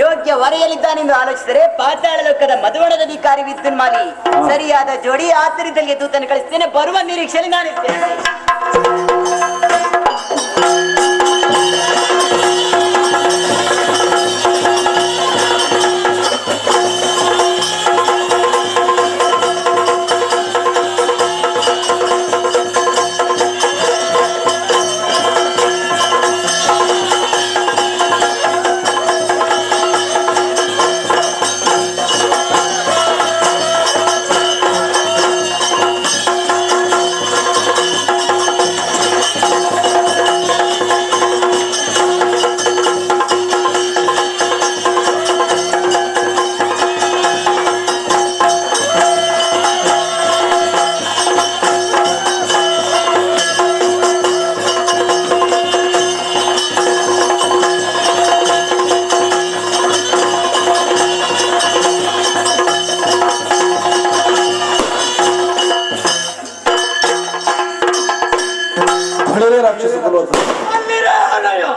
ಯೋಗ್ಯ ವರೆಯಲಿದ್ದಾನೆಂದು ಆಲೋಚಿಸಿದರೆ ಪಾತಾಳ ಲೋಕದ ಮಧುವಣದ ಅಧಿಕಾರಿ ವಿದ್ಯುನ್ಮಾಲಿ ಸರಿಯಾದ ಜೋಡಿ ಆತರಿದ್ದಲ್ಲಿಗೆ ದೂತನ್ನು ಕಳಿಸ್ತೇನೆ. ಬರುವ ನಿರೀಕ್ಷೆಯಲ್ಲಿ ನಾನಿರ್ತೇನೆ.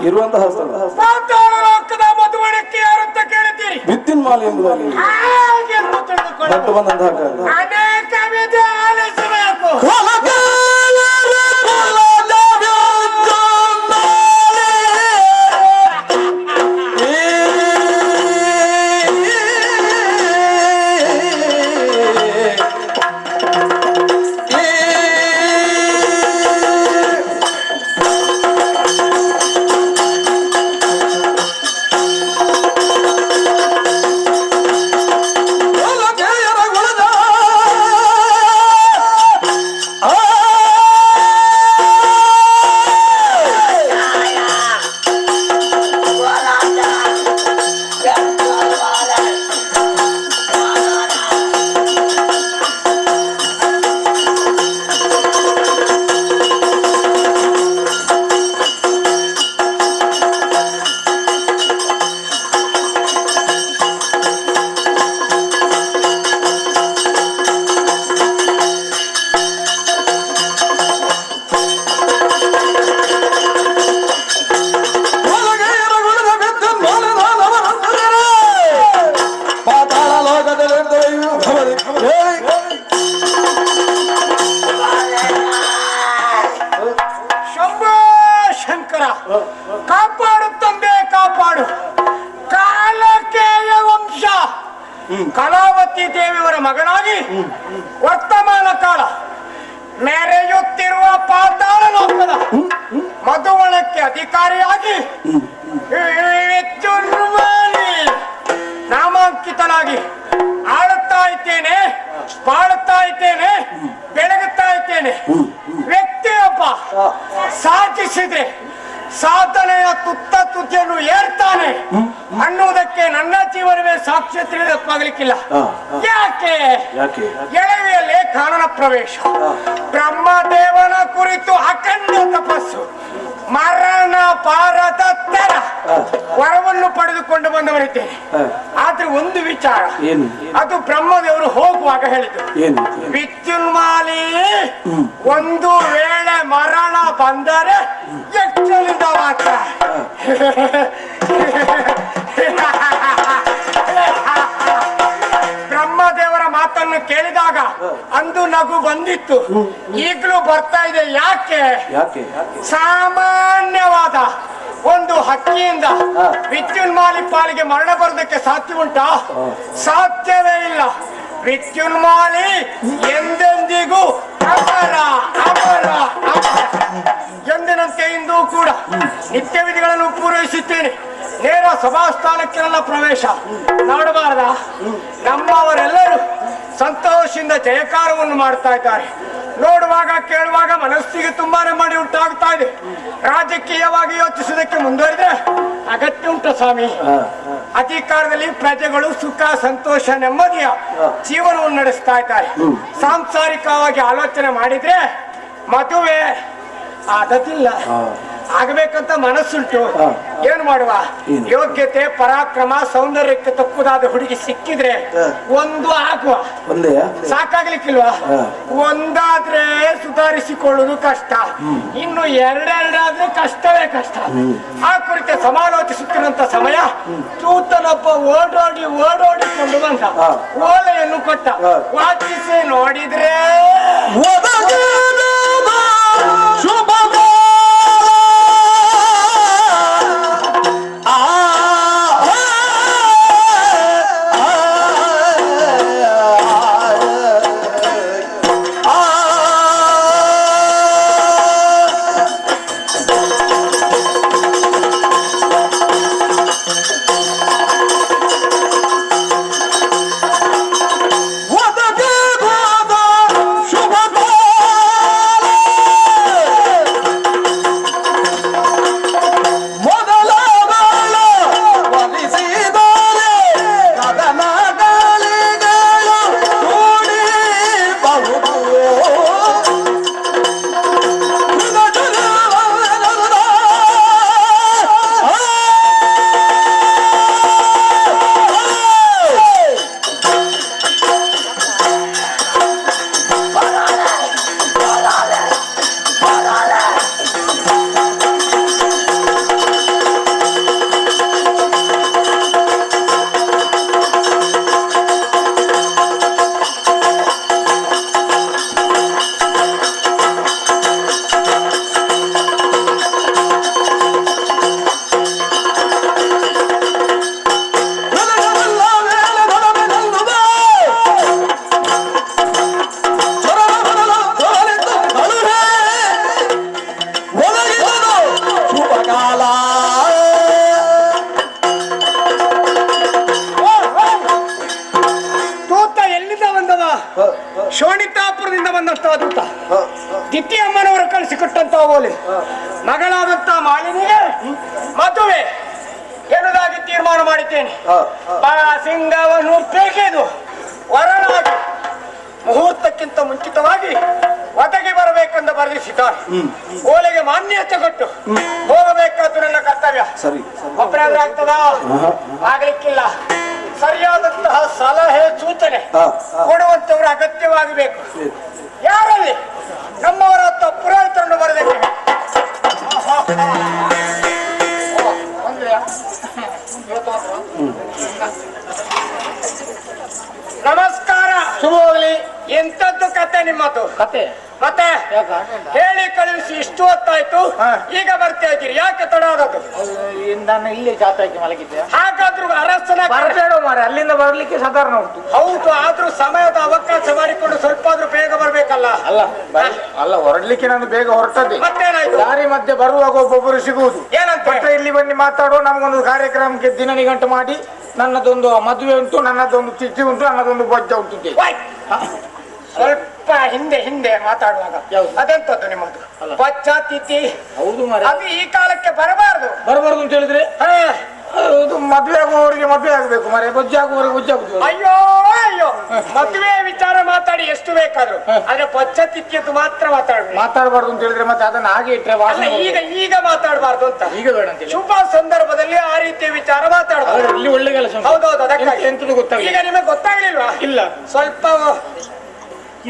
ಇರುವಂತಹ ಮಧುವಣಕ್ಕೆ ಯಾರಂತ ಕೇಳುತ್ತೀರಿ? ವಿದ್ಯುನ್ಮಾಲಿ ಎಂಬುದಾಗಿ ಅನೇಕ ವಿಧ ಆಲಿಸಬೇಕು. ಕಾಪಾಡು ತಂದೆ ಕಾಪಾಡು. ಕಾಲಕೇಯ ವಂಶ ಕಲಾವತಿ ದೇವಿಯವರ ಮಗನಾಗಿ ವರ್ತಮಾನ ಕಾಲ ಮೆರೆಯುತ್ತಿರುವ ಪಾತಾಳ ಲೋಕದ ಮಧುವಣಕ್ಕೆ ಅಧಿಕಾರಿಯಾಗಿ ನಾಮಾಂಕಿತನಾಗಿ ಆಳುತ್ತಾ ಇದ್ದೇನೆ, ಬಾಳುತ್ತಾ ಇದ್ದೇನೆ, ಬೆಳಗುತ್ತಾ ಇದ್ದೇನೆ. ವ್ಯಕ್ತಿಯೊಬ್ಬ ಸಾಧಿಸಿದ್ರೆ ಸಾಧನೆಯ ತುತ್ತ ತುದಿಯನ್ನು ಏರ್ತಾನೆ ಅನ್ನುವುದಕ್ಕೆ ನನ್ನ ಜೀವನವೇ ಸಾಕ್ಷ್ಯ ತಿಳಿದಕ್ಕಾಗಲಿಕ್ಕಿಲ್ಲ. ಯಾಕೆ? ಎಳವೆಯಲ್ಲೇ ಕಾನನ ಪ್ರವೇಶ, ಬ್ರಹ್ಮದೇವನ ಕುರಿತು ಅಖಂಡ ತಪಸ್ಸು, ಮರಣ ಬಾರದ ತರ ವರವನ್ನು ಪಡೆದುಕೊಂಡು ಬಂದವನಿದ್ದೇನೆ. ಆದ್ರೆ ಒಂದು ವಿಚಾರ, ಅದು ಬ್ರಹ್ಮದೇವರು ಹೋಗುವಾಗ ಹೇಳಿದ್ರು, ವಿದ್ಯುನ್ಮಾಲಿ ಒಂದು ವೇಳೆ ಮರಣ ಬಂದರೆ ಯಕ್ಷನಿಂದ ಮಾತ್ರ. ಬ್ರಹ್ಮದೇವರ ಮಾತನ್ನು ಕೇಳಿದಾಗ ಅಂದು ನಗು ಬಂದಿತ್ತು, ಈಗಲೂ ಬರ್ತಾ ಇದೆ. ಯಾಕೆ? ಸಾಮಾನ್ಯವಾದ ಒಂದು ಹಕ್ಕಿಯಿಂದ ವಿದ್ಯುನ್ಮಾಲಿ ಪಾಲಿಗೆ ಮರಣ ಬರೋದಕ್ಕೆ ಸಾಧ್ಯ ಉಂಟಾ? ಸಾಧ್ಯವೇ ಇಲ್ಲ. ವಿದ್ಯುನ್ಮಾಲಿ ಎಂದೆಂದಿಗೂ ಅಮರ ಅಮರ ಅಮರ. ಎಂದಿನಂತೆ ಇಂದು ಕೂಡ ನಿತ್ಯ ವಿಧಿಗಳನ್ನು ಪೂರೈಸುತ್ತೇನೆ. ನೇರ ಸಭಾಸ್ಥಾನಕ್ಕೆ ನನ್ನ ಪ್ರವೇಶ. ನೋಡಬಾರದ ನಮ್ಮವರೆಲ್ಲರೂ ಸಂತೋಷದಿಂದ ಜಯಕಾರವನ್ನು ಮಾಡ್ತಾ ಇದ್ದಾರೆ. ನೋಡುವಾಗ ಕೇಳುವಾಗ ಮನಸ್ಸಿಗೆ ತುಂಬಾನೇ ಮಾಡಿ ಉಂಟಾಗ್ತಾ ಇದೆ. ರಾಜಕೀಯವಾಗಿ ಯೋಚಿಸುವುದಕ್ಕೆ ಮುಂದುವರಿದ್ರೆ ಅಗತ್ಯ ಉಂಟು ಸ್ವಾಮಿ. ಅಧಿಕಾರದಲ್ಲಿ ಪ್ರಜೆಗಳು ಸುಖ ಸಂತೋಷ ನೆಮ್ಮದಿಯ ಜೀವನವನ್ನು ನಡೆಸ್ತಾ ಇದ್ದಾರೆ. ಸಾಂಸಾರಿಕವಾಗಿ ಆಲೋಚನೆ ಮಾಡಿದ್ರೆ ಮದುವೆ ಆದದಿಲ್ಲ. ಆಗ್ಬೇಕಂತ ಮನಸ್ಸುಂಟು. ಹಾ. ಏನ್ ಮಾಡುವ? ಏನು? ಯೋಗ್ಯತೆ ಪರಾಕ್ರಮ ಸೌಂದರ್ಯಕ್ಕೆ ತಕ್ಕುದಾದ ಹುಡುಗಿ ಸಿಕ್ಕಿದ್ರೆ ಹಾ. ಒಂದು ಆಗುವ. ಒಂದೇ ಸಾಕಾಗ್ಲಿಕ್ಕಿಲ್ವಾ? ಹಾ. ಒಂದಾದ್ರೆ ಸುಧಾರಿಸಿಕೊಳ್ಳುವುದು ಕಷ್ಟ, ಇನ್ನು ಎರಡೆರಡಾದ್ರೆ ಕಷ್ಟವೇ ಕಷ್ಟ. ಆ ಕುರಿತು ಸಮಾಲೋಚಿಸುತ್ತಿರುವಂತ ಸಮಯ ತೂತನೊಬ್ಬ ಓಡೋಡಿಕೊಂಡು ಬಂದ. ಹಾ. ಓಲೆಯನ್ನು ಕೊಟ್ಟ. ಹಾ. ವಾಚಿಸಿ ನೋಡಿದ್ರೆ ಶೋಣಿತಾಪುರದಿಂದ ಬಂದಂತ ದೂತ ತಿಥಿ ಅಮ್ಮನವರು ಕಳಿಸಿಕೊಟ್ಟಂತ ಓಲೆ ಮಗಳಾದಂತ ಮಾಲಿನಿಗೆ ಮದುವೆ ಎನ್ನುವುದಾಗಿ ತೀರ್ಮಾನ ಮಾಡಿದ್ದೇನೆ. ಸಿಂಗವನ್ನು ತೆಗೆದು ವರನಾಗಿ ಮುಹೂರ್ತಕ್ಕಿಂತ ಮುಂಚಿತವಾಗಿ ಒದಗಿ ಬರಬೇಕೆಂದು ಬರೆದಿಸಿದ್ದಾರೆ. ಓಲೆಗೆ ಮಾನ್ಯತೆ ಕೊಟ್ಟು ಹೋಗಬೇಕಾದ್ದು ನನ್ನ ಕರ್ತವ್ಯ. ಒಬ್ಬರಾದ್ರೆ ಆಗ್ತದ? ಆಗ್ಲಿಕ್ಕಿಲ್ಲ. ಸರಿಯಾದಂತಹ ಸಲಹೆ ಸೂಚನೆ ಕೊಡುವಂತವರು ಅಗತ್ಯವಾಗಬೇಕು. ಯಾರಲ್ಲಿ? ನಮ್ಮವರ ಪುರೋಹಿತರನ್ನು ಬರೆದಿದ್ದೇವೆ. ನಮಸ್ಕಾರ. ಶುಭವಾಗಲಿ. ಎಂತದ್ದು ಕತೆ ನಿಮ್ಮದು? ಕತೆ ಮತ್ತೆ ಹೇಳಿ ಕಳುಹಿಸಿ ಇಷ್ಟು ಹೊತ್ತಾಯ್ತು, ಈಗ ಬರ್ತಾ ಇದ್ದೀರಿ, ಯಾಕೆ ತಡ ಆದದ್ದು? ನಾನು ಇಲ್ಲಿ ಜಾತ್ರೆಗೆ ಮಲಗಿದ್ದೆ. ಹಾಗಾದ್ರೂ ಅರಸನ ಬರಬೇಡ ಮಾರೆ, ಅಲ್ಲಿಂದ ಬರ್ಲಿಕ್ಕೆ ಸಾಧಾರಣ ಉಂಟು. ಹೌದು, ಆದ್ರೂ ಸಮಯದ ಅವಕಾಶ ಮಾಡಿಕೊಂಡು ಸ್ವಲ್ಪ ಆದ್ರೂ ಬೇಗ ಬರ್ಬೇಕಲ್ಲ. ಅಲ್ಲ ಹೊರಡ್ಲಿಕ್ಕೆ ನಾನು ಬೇಗ ಹೊರಟದ್ದೆ. ಮತ್ತೇನಾಯ್ತು? ದಾರಿ ಮಧ್ಯೆ ಬರುವಾಗ ಒಬ್ಬೊಬ್ಬರು ಸಿಗುವುದು. ಏನಂತ? ಮತ್ತೆ ಇಲ್ಲಿ ಬನ್ನಿ ಮಾತಾಡೋ, ನಮಗೊಂದು ಕಾರ್ಯಕ್ರಮಕ್ಕೆ ದಿನ ನಿಗಂಟು ಮಾಡಿ, ನನ್ನದೊಂದು ಮದುವೆ ಉಂಟು, ನನ್ನದೊಂದು ತಿಥಿ ಉಂಟು, ನನ್ನದೊಂದು ಬೊಜ್ಜ ಉಂಟು. ಸ್ವಲ್ಪ ಹಿಂದೆ ಮಾತಾಡುವಾಗ ಅದೆಂತದ್ದು ನಿಮ್ಮದು? ಬೊಜ್ಜ ತಿಥಿ? ಹೌದು ಮಾರೆ, ಅದು ಈ ಕಾಲಕ್ಕೆ ಬರಬಾರದು ಅಂತ ಹೇಳಿದ್ರೆ ಮದುವೆ ಆಗುವವರಿಗೆ ಮದುವೆ ಆಗ್ಬೇಕು ಮಾರೆ, ಬೊಜ್ಜೆ ಆಗುವವರಿಗೆ ಬೊಜ್ಜೆ ಆಗುದು. ಅಯ್ಯೋ ಅಯ್ಯೋ, ಮದುವೆ ವಿಚಾರ ಮಾತಾಡಿ ಎಷ್ಟು ಬೇಕಾದ್ರು, ಆದ್ರೆ ಬೊಜ್ಜ ತಿಥಿಯದ್ದು ಮಾತ್ರ ಮಾತಾಡಬಾರ್ದು ಅಂತ ಹೇಳಿದ್ರೆ ಮತ್ತೆ ಅದನ್ನ ಹಾಗೆ ಇಟ್ಟರೆ ಈಗ ಮಾತಾಡಬಾರ್ದು ಅಂತ. ಈಗ ಬೇಡ ಅಂತ. ಶುಭ ಸಂದರ್ಭದಲ್ಲಿ ಆ ರೀತಿಯ ವಿಚಾರ ಮಾತಾಡಬಾರ್ದು. ಇಲ್ಲಿ ಒಳ್ಳೆ ಕೆಲಸ. ಹೌದೌದು, ಅದಕ್ಕಾಗಿ ಎಂತದ್ದು ಗೊತ್ತಾಗಲಿಲ್ಲ. ಈಗ ನಿಮಗೆ ಗೊತ್ತಾಗ್ಲಿಲ್ವಾ? ಇಲ್ಲ, ಸ್ವಲ್ಪ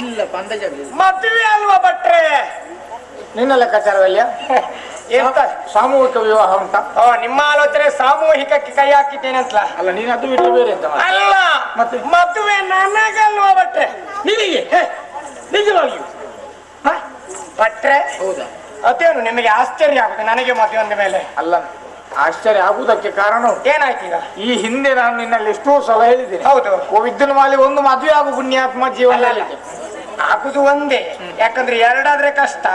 ಇಲ್ಲ ಅಂದಾಜ ಮದುವೆ ಅಲ್ವಾ ಭಟ್ರೆ? ನಿನ್ನ ಲೆಕ್ಕಾಚಾರವಲ್ಲ ಎಂತ ಸಾಮೂಹಿಕ ವಿವಾಹ ಉಂಟಾ? ನಿಮ್ಮ ಆಲೋಚನೆ ಸಾಮೂಹಿಕಕ್ಕೆ ಕೈ ಹಾಕಿದ್ದೇನೆ ಅಂತಲ್ಲ. ಅಲ್ಲ, ನೀನು ಅದು ಬಿಟ್ಟು ಬೇರೆ ಅಂತ. ಅಲ್ಲ, ಮತ್ತೆ ಮದುವೆ ನನಗಲ್ವಾ ಭಟ್ರೆ? ನಿನಗೆ ನಿಜವಾಗಿಯೂ ಭಟ್ರೆ? ಹೌದಾ? ಅದೇನು ನಿಮಗೆ ಆಶ್ಚರ್ಯ ಆಗುತ್ತೆ ನನಗೆ ಮದುವೆ ಅಂದ ಮೇಲೆ? ಅಲ್ಲ, ಆಶ್ಚರ್ಯ ಆಗುವುದಕ್ಕೆ ಕಾರಣ ಏನಾಯ್ತು ಈಗ? ಈ ಹಿಂದೆ ನಾನು ನಿನ್ನಲ್ಲಿ ಎಷ್ಟೋ ಸಲ ಹೇಳಿದ್ದೇನೆ. ಹೌದು, ವಿದ್ಯುನ್ ಮಾಲಿ ಒಂದು ಮದುವೆ ಆಗು ಪುಣ್ಯಾತ್ಮ ಜೀವನ ಆಗುದು ಒಂದೇ. ಯಾಕಂದ್ರೆ ಎರಡಾದ್ರೆ ಕಷ್ಟ,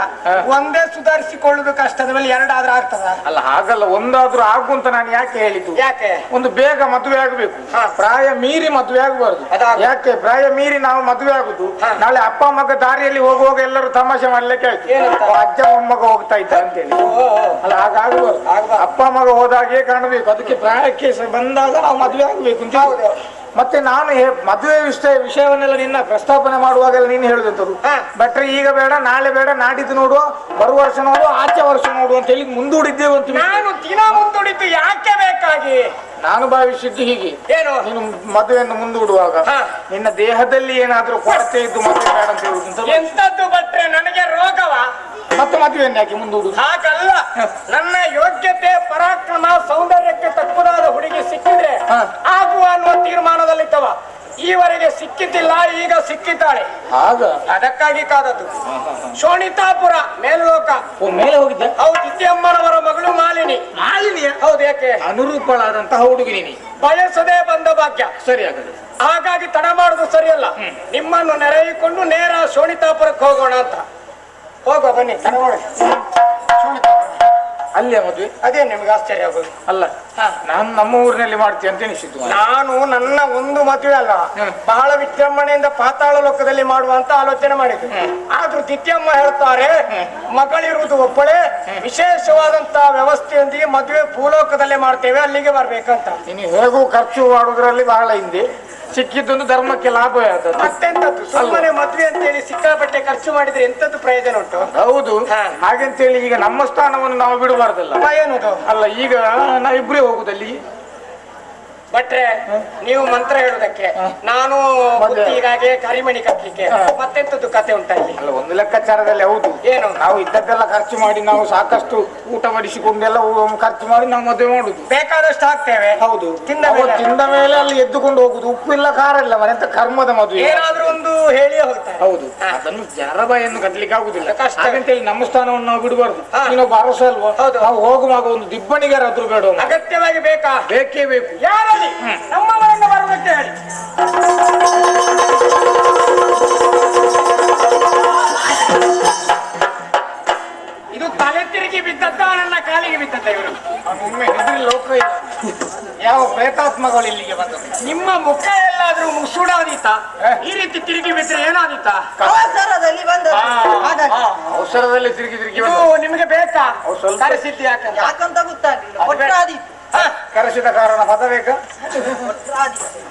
ಒಂದೇ ಸುಧಾರಿಸಿಕೊಳ್ಳುದು ಕಷ್ಟದ ಮೇಲೆ ಎರಡಾದ್ರೆ ಆಗ್ತದ? ಅಲ್ಲ, ಹಾಗಲ್ಲ, ಒಂದಾದ್ರೂ ಆಗು ಅಂತ ನಾನು ಯಾಕೆ ಹೇಳಿದ್ದು? ಯಾಕೆ? ಒಂದು ಬೇಗ ಮದುವೆ ಆಗಬೇಕು, ಪ್ರಾಯ ಮೀರಿ ಮದುವೆ ಆಗಬಾರ್ದು. ಯಾಕೆ ಪ್ರಾಯ ಮೀರಿ ನಾವು ಮದುವೆ ಆಗುದು? ನಾಳೆ ಅಪ್ಪ ಮಗ ದಾರಿಯಲ್ಲಿ ಹೋಗುವಾಗ ಎಲ್ಲರೂ ತಮಾಷೆ ಮಾಡ್ಲಿಕ್ಕೆ ಆಯ್ತು, ಅಜ್ಜ ಮೊಮ್ಮಗ ಹೋಗ್ತಾ ಇದ್ದ ಅಂತೇಳಿ. ಅಲ್ಲ, ಹಾಗಾಗಬಾರ್ದು. ಅಪ್ಪ ಮಗ ಹೋದಾಗೆ ಕಾಣಬೇಕು. ಅದಕ್ಕೆ ಪ್ರಾಯಕ್ಕೆ ಬಂದಾಗ ನಾವು ಮದುವೆ ಆಗ್ಬೇಕು ಅಂತ. ಮತ್ತೆ ನಾನು ಮದುವೆ ವಿಷಯವನ್ನೆಲ್ಲ ನಿನ್ನ ಪ್ರಸ್ತಾಪನೆ ಮಾಡುವಾಗೆಲ್ಲ ನೀನು ಹೇಳುದಂತದ್ದು ಭಟ್ರೆ ಈಗ ಬೇಡ, ನಾಳೆ ಬೇಡ, ನಾಡಿದ್ದು ನೋಡುವ, ಬರುವ ವರ್ಷ ನೋಡುವ, ಆಚೆ ವರ್ಷ ನೋಡುವ ಅಂತ ಹೇಳಿ ಮುಂದೂಡಿದ್ದೇವೆ ಅಂತ. ನಾನು ದಿನ ಮುಂದೂಡಿದ್ದು ಯಾಕೆ ಬೇಕಾಗಿ? ನಾನು ಭಾವಿಸಿದ್ದು ಹೀಗೆ, ಏನು ನೀನು ಮದುವೆಯನ್ನು ಮುಂದೂಡುವಾಗ ನಿನ್ನ ದೇಹದಲ್ಲಿ ಏನಾದ್ರೂ ಕೊರತೆ ಇದ್ದು ಮದುವೆ ಬೇಡ ಅಂತ ಹೇಳುದು. ಎಂತದ್ದು ಭಟ್ರೆ, ನನಗೆ ರೋಗವ? ಮತ್ತೆ ಮದುವೆಯನ್ನು ಯಾಕೆ ಮುಂದೂಡುದು? ಹಾಗಲ್ಲ, ನನ್ನ ಯೋಗ್ಯತೆ, ಪರಾಕ್ರಮ, ಸೌಂದರ್ಯಕ್ಕೆ ತಕ್ಕುದಾದ ಹುಡುಗಿ ಸಿಕ್ಕಿದ್ರೆ ಆಗುವ ಅನ್ನುವ ತೀರ್ಮಾನದಲ್ಲಿದ್ದವ. ಈವರೆಗೆ ಸಿಕ್ಕಿದ್ದಿಲ್ಲ, ಈಗ ಸಿಕ್ಕಿದ್ದಾಳೆ. ಆಗ ಅದಕ್ಕಾಗಿ ಕಾದದ್ದು. ಶೋಣಿತಾಪುರ ಮೇಲ್ಲೋಕ. ಮೇಲೆ ಹೋಗಿದ್ದೆ? ಹೌದು, ದಿತ್ಯಮ್ಮನವರ ಮಗಳು ಮಾಲಿನಿ. ಮಾಲಿನಿಯ? ಹೌದು. ಯಾಕೆ? ಅನುರೂಪಳಾದಂತಹ ಹುಡುಗಿ ನೀನು, ಬಯಸದೇ ಬಂದ ಭಾಗ್ಯ. ಸರಿ ಆಗದು. ಹಾಗಾಗಿ ತಡ ಮಾಡುದು ಸರಿಯಲ್ಲ. ನಿಮ್ಮನ್ನು ನೆರೆಯಿಕೊಂಡು ನೇರ ಶೋಣಿತಾಪುರಕ್ಕೆ ಹೋಗೋಣ ಅಂತ. ಹೋಗೋ ಬನ್ನಿ, ತಡ ಮಾಡಿ. ಅಲ್ಲೇ ಮದುವೆ? ಅದೇ ನಿಮ್ಗೆ ಆಶ್ಚರ್ಯ ಆಗೋದು. ಅಲ್ಲ, ನಾನು ನಮ್ಮ ಊರಿನಲ್ಲಿ ಮಾಡ್ತೀನಿ ಅಂತ ಎನಿಸಿದ್ದು. ನಾನು ನನ್ನ ಒಂದು ಮದುವೆ ಅಲ್ಲ, ಬಹಳ ವಿಜೃಂಭಣೆಯಿಂದ ಪಾತಾಳ ಲೋಕದಲ್ಲಿ ಮಾಡುವಂತ ಆಲೋಚನೆ ಮಾಡಿದ್ದು. ಆದ್ರೂ ದಿತ್ಯಮ್ಮ ಹೇಳ್ತಾರೆ, ಮಗಳಿರುವುದು ಒಬ್ಬಳೇ, ವಿಶೇಷವಾದಂತ ವ್ಯವಸ್ಥೆಯೊಂದಿಗೆ ಮದುವೆ ಭೂಲೋಕದಲ್ಲೇ ಮಾಡ್ತೇವೆ, ಅಲ್ಲಿಗೆ ಬರ್ಬೇಕಂತ. ನೀನು ಹೇಗೂ ಖರ್ಚು ಮಾಡುವುದರಲ್ಲಿ ಬಹಳ ಹಿಂದೆ, ಸಿಕ್ಕಿದ್ದೊಂದು ಧರ್ಮಕ್ಕೆ ಲಾಭವೇ ಆದದ್ದು. ಮತ್ತೆಂತದ್ದು, ಸುಮ್ಮನೆ ಮದ್ವೆ ಅಂತೇಳಿ ಸಿಕ್ಕಾಪಟ್ಟೆ ಖರ್ಚು ಮಾಡಿದ್ರೆ ಎಂತದ್ದು ಪ್ರಯೋಜನ ಉಂಟು? ಹೌದು. ಹಾಗಂತೇಳಿ ಈಗ ನಮ್ಮ ಸ್ಥಾನವನ್ನು ನಾವು ಬಿಡಬಾರ್ದಲ್ಲ. ಏನದು? ಅಲ್ಲ, ಈಗ ನಾವಿಬ್ರೇ ಹೋಗುದಲ್ಲಿ. ಭಟ್ರೆ, ನೀವು ಮಂತ್ರ ಹೇಳುದಕ್ಕೆ, ನಾನು ಹೀಗಾಗಿ ಕರಿಮಣಿ ಕಟ್ಟಲಿಕ್ಕೆ, ಮತ್ತೆಂತದ್ದು ಕತೆ ಉಂಟ ಇಲ್ಲಿ? ಅಲ್ಲ, ಒಂದು ಲೆಕ್ಕಾಚಾರದಲ್ಲಿ ಹೌದು. ಏನು? ನಾವು ಇದ್ದದ್ದೆಲ್ಲ ಖರ್ಚು ಮಾಡಿ, ನಾವು ಸಾಕಷ್ಟು ಊಟ ಬಡಿಸಿಕೊಂಡೆಲ್ಲ ಖರ್ಚು ಮಾಡಿ ನಾವು ಮದುವೆ ಮಾಡುದು. ಬೇಕಾದಷ್ಟು ಹಾಕ್ತೇವೆ. ಹೌದು. ತಿಂದ ಮೇಲೆ ಅಲ್ಲಿ ಎದ್ದುಕೊಂಡು ಹೋಗುದು. ಉಪ್ಪಿಲ್ಲ, ಖಾರ ಇಲ್ಲ, ಮನೆಂತ ಕರ್ಮದ ಮದುವೆ. ಏನಾದ್ರೂ ಒಂದು ಹೇಳಿಯೇ ಹೋಗ್ತಾರೆ. ಹೌದು. ಅದನ್ನು ಜರಬಾಯನ್ನು ಕಟ್ಲಿಕ್ಕೆ ಆಗುದಿಲ್ಲ. ಹಾಗಂತೇಳಿ ನಮ್ಮ ಸ್ಥಾನವನ್ನು ನಾವು ಬಿಡಬಾರ್ದು. ಇನ್ನೊಬ್ಬ ಅರಸ ಅಲ್ವಾ? ನಾವು ಹೋಗುವಾಗ ಒಂದು ದಿಬ್ಬಣಿಗಾರಾದ್ರೂ ಬೇಡ. ಅಗತ್ಯವಾಗಿ ಬೇಕಾ? ಬೇಕೇ ಬೇಕು. ಯಾರಲ್ಲಿ? ನಮ್ಮವರನ್ನ ಬರಬೇಕು ಹೇಳಿ. ಇದು ತಲೆ ತಿರುಗಿ ಬಿದ್ದದ್ದ, ನನ್ನ ಕಾಲಿಗೆ ಬಿದ್ದದ್ದ? ಇವರು ಒಮ್ಮೆ ಹೆದರಿ ಲೋಕ ಇಲ್ಲ. ಯಾವ ಪ್ರೇತಾತ್ಮಗಳು ಇಲ್ಲಿಗೆ ಬಂದದ್ದು? ನಿಮ್ಮ ಮುಖ ಎಲ್ಲಾದ್ರೂ ಮುಸುಡಾದೀತ? ಈ ರೀತಿ ತಿರುಗಿ ಬಿದ್ರೆ ಏನಾದೀತ? ಅವಸರದಲ್ಲಿ ಅವಸರದಲ್ಲಿ ತಿರುಗಿ ಇದು ನಿಮಗೆ ಬೇಕಾ? ಕರೆಸಿದ್ದು ಯಾಕಂತ ಗೊತ್ತಾಗ್ಲಿಲ್ಲ. ಕರೆಸಿದ ಕಾರಣ ಪದ ಬೇಕಾ?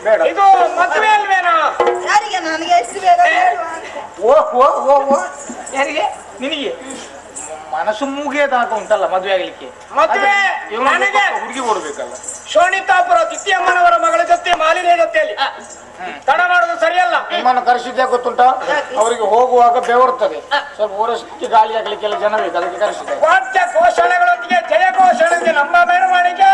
ಬೇಡ. ಇದು ಮದುವೆ ಅಲ್ವೇನೋ? ಯಾರಿಗೆ? ನನಗೆ ಎಷ್ಟು ಬೇಗ? ಯಾರಿಗೆ? ನಿನಗೆ ಮನಸ್ಸು ಮೂಗಿಯದಾಗ ಉಂಟಲ್ಲ ಮದುವೆ ಆಗ್ಲಿಕ್ಕೆ. ಮದುವೆ ನನಗೆ ಹುಡುಗಿ ಕೊಡ್ಬೇಕಲ್ಲ. ಶೋಣಿತಾಪುರ ದಿತ್ಯಮ್ಮನವರ ಮಗಳ ಜೊತೆ, ಮಾಲಿನಿಯ ಜೊತೆಯಲ್ಲಿ ತಡ ಮಾಡುದು ಸರಿಯಲ್ಲ. ನಿಮ್ಮನ್ನು ಕರೆಸಿದ್ಯಾ ಗೊತ್ತುಂಟಾ? ಅವರಿಗೆ ಹೋಗುವಾಗ ಬೆವರ್ತದೆ, ಸ್ವಲ್ಪ ಊರಷ್ಟು ಗಾಳಿ ಆಗ್ಲಿಕ್ಕೆಲ್ಲ ಜನ ಬೇಕು, ಅದಕ್ಕೆ ಕರೆಸಿದೆ. ವಾದ್ಯ ಘೋಷಣೆಗಳೊಂದಿಗೆ, ಜಯ ಘೋಷಣೆಗೆ ನಮ್ಮ ಮೆರವಣಿಗೆ.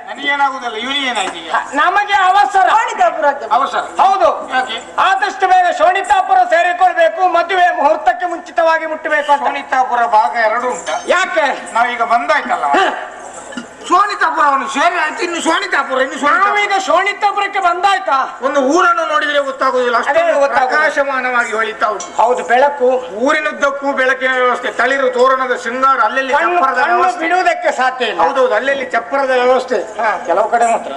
ನನಗೇನಾಗುದಿಲ್ಲ, ಇವನಿಗೆ ಏನಾಯ್ತು? ನಮಗೆ ಅವಸರ. ಅವಸರ? ಹೌದು. ಆದಷ್ಟು ಬೇಗ ಶೋಣಿತಾಪುರ ಸೇರಿಕೊಳ್ಬೇಕು, ಮದುವೆ ಮುಹೂರ್ತಕ್ಕೆ ಮುಂಚಿತವಾಗಿ ಮುಟ್ಟಬೇಕು. ಶೋಣಿತಾಪುರ ಭಾಗ 2 ಉಂಟ. ಯಾಕೆ? ನಾವೀಗ ಬಂದಾಯ್ತಲ್ಲ, ಶೋಣಿತಾಪುರವನ್ನು ಸೇರಿ ಆಯ್ತು. ಇನ್ನು ಶೋಣಿತಾಪುರ, ನಾವೀಗ ಶೋಣಿತಾಪುರಕ್ಕೆ ಬಂದಾಯ್ತಾ? ಒಂದು ಊರನ್ನು ನೋಡಿದ್ರೆ ಗೊತ್ತಾಗುದಿಲ್ಲ, ಪ್ರಕಾಶಮಾನವಾಗಿ ಹೊಳಿತಾ ಉಂಟು. ಹೌದು, ಬೆಳಕು. ಊರಿನುದ್ದಕ್ಕೂ ಬೆಳಕಿನ ವ್ಯವಸ್ಥೆ, ತಳಿರು ತೋರಣದ ಶೃಂಗಾರ, ಅಲ್ಲೆಲ್ಲಿ ಬಿಡುವುದಕ್ಕೆ ಸಾಧ್ಯ ಇಲ್ಲ. ಹೌದೌದು, ಅಲ್ಲೆಲ್ಲಿ ಚಪ್ಪರದ ವ್ಯವಸ್ಥೆ. ಕೆಲವು ಕಡೆ ಮಾತ್ರ,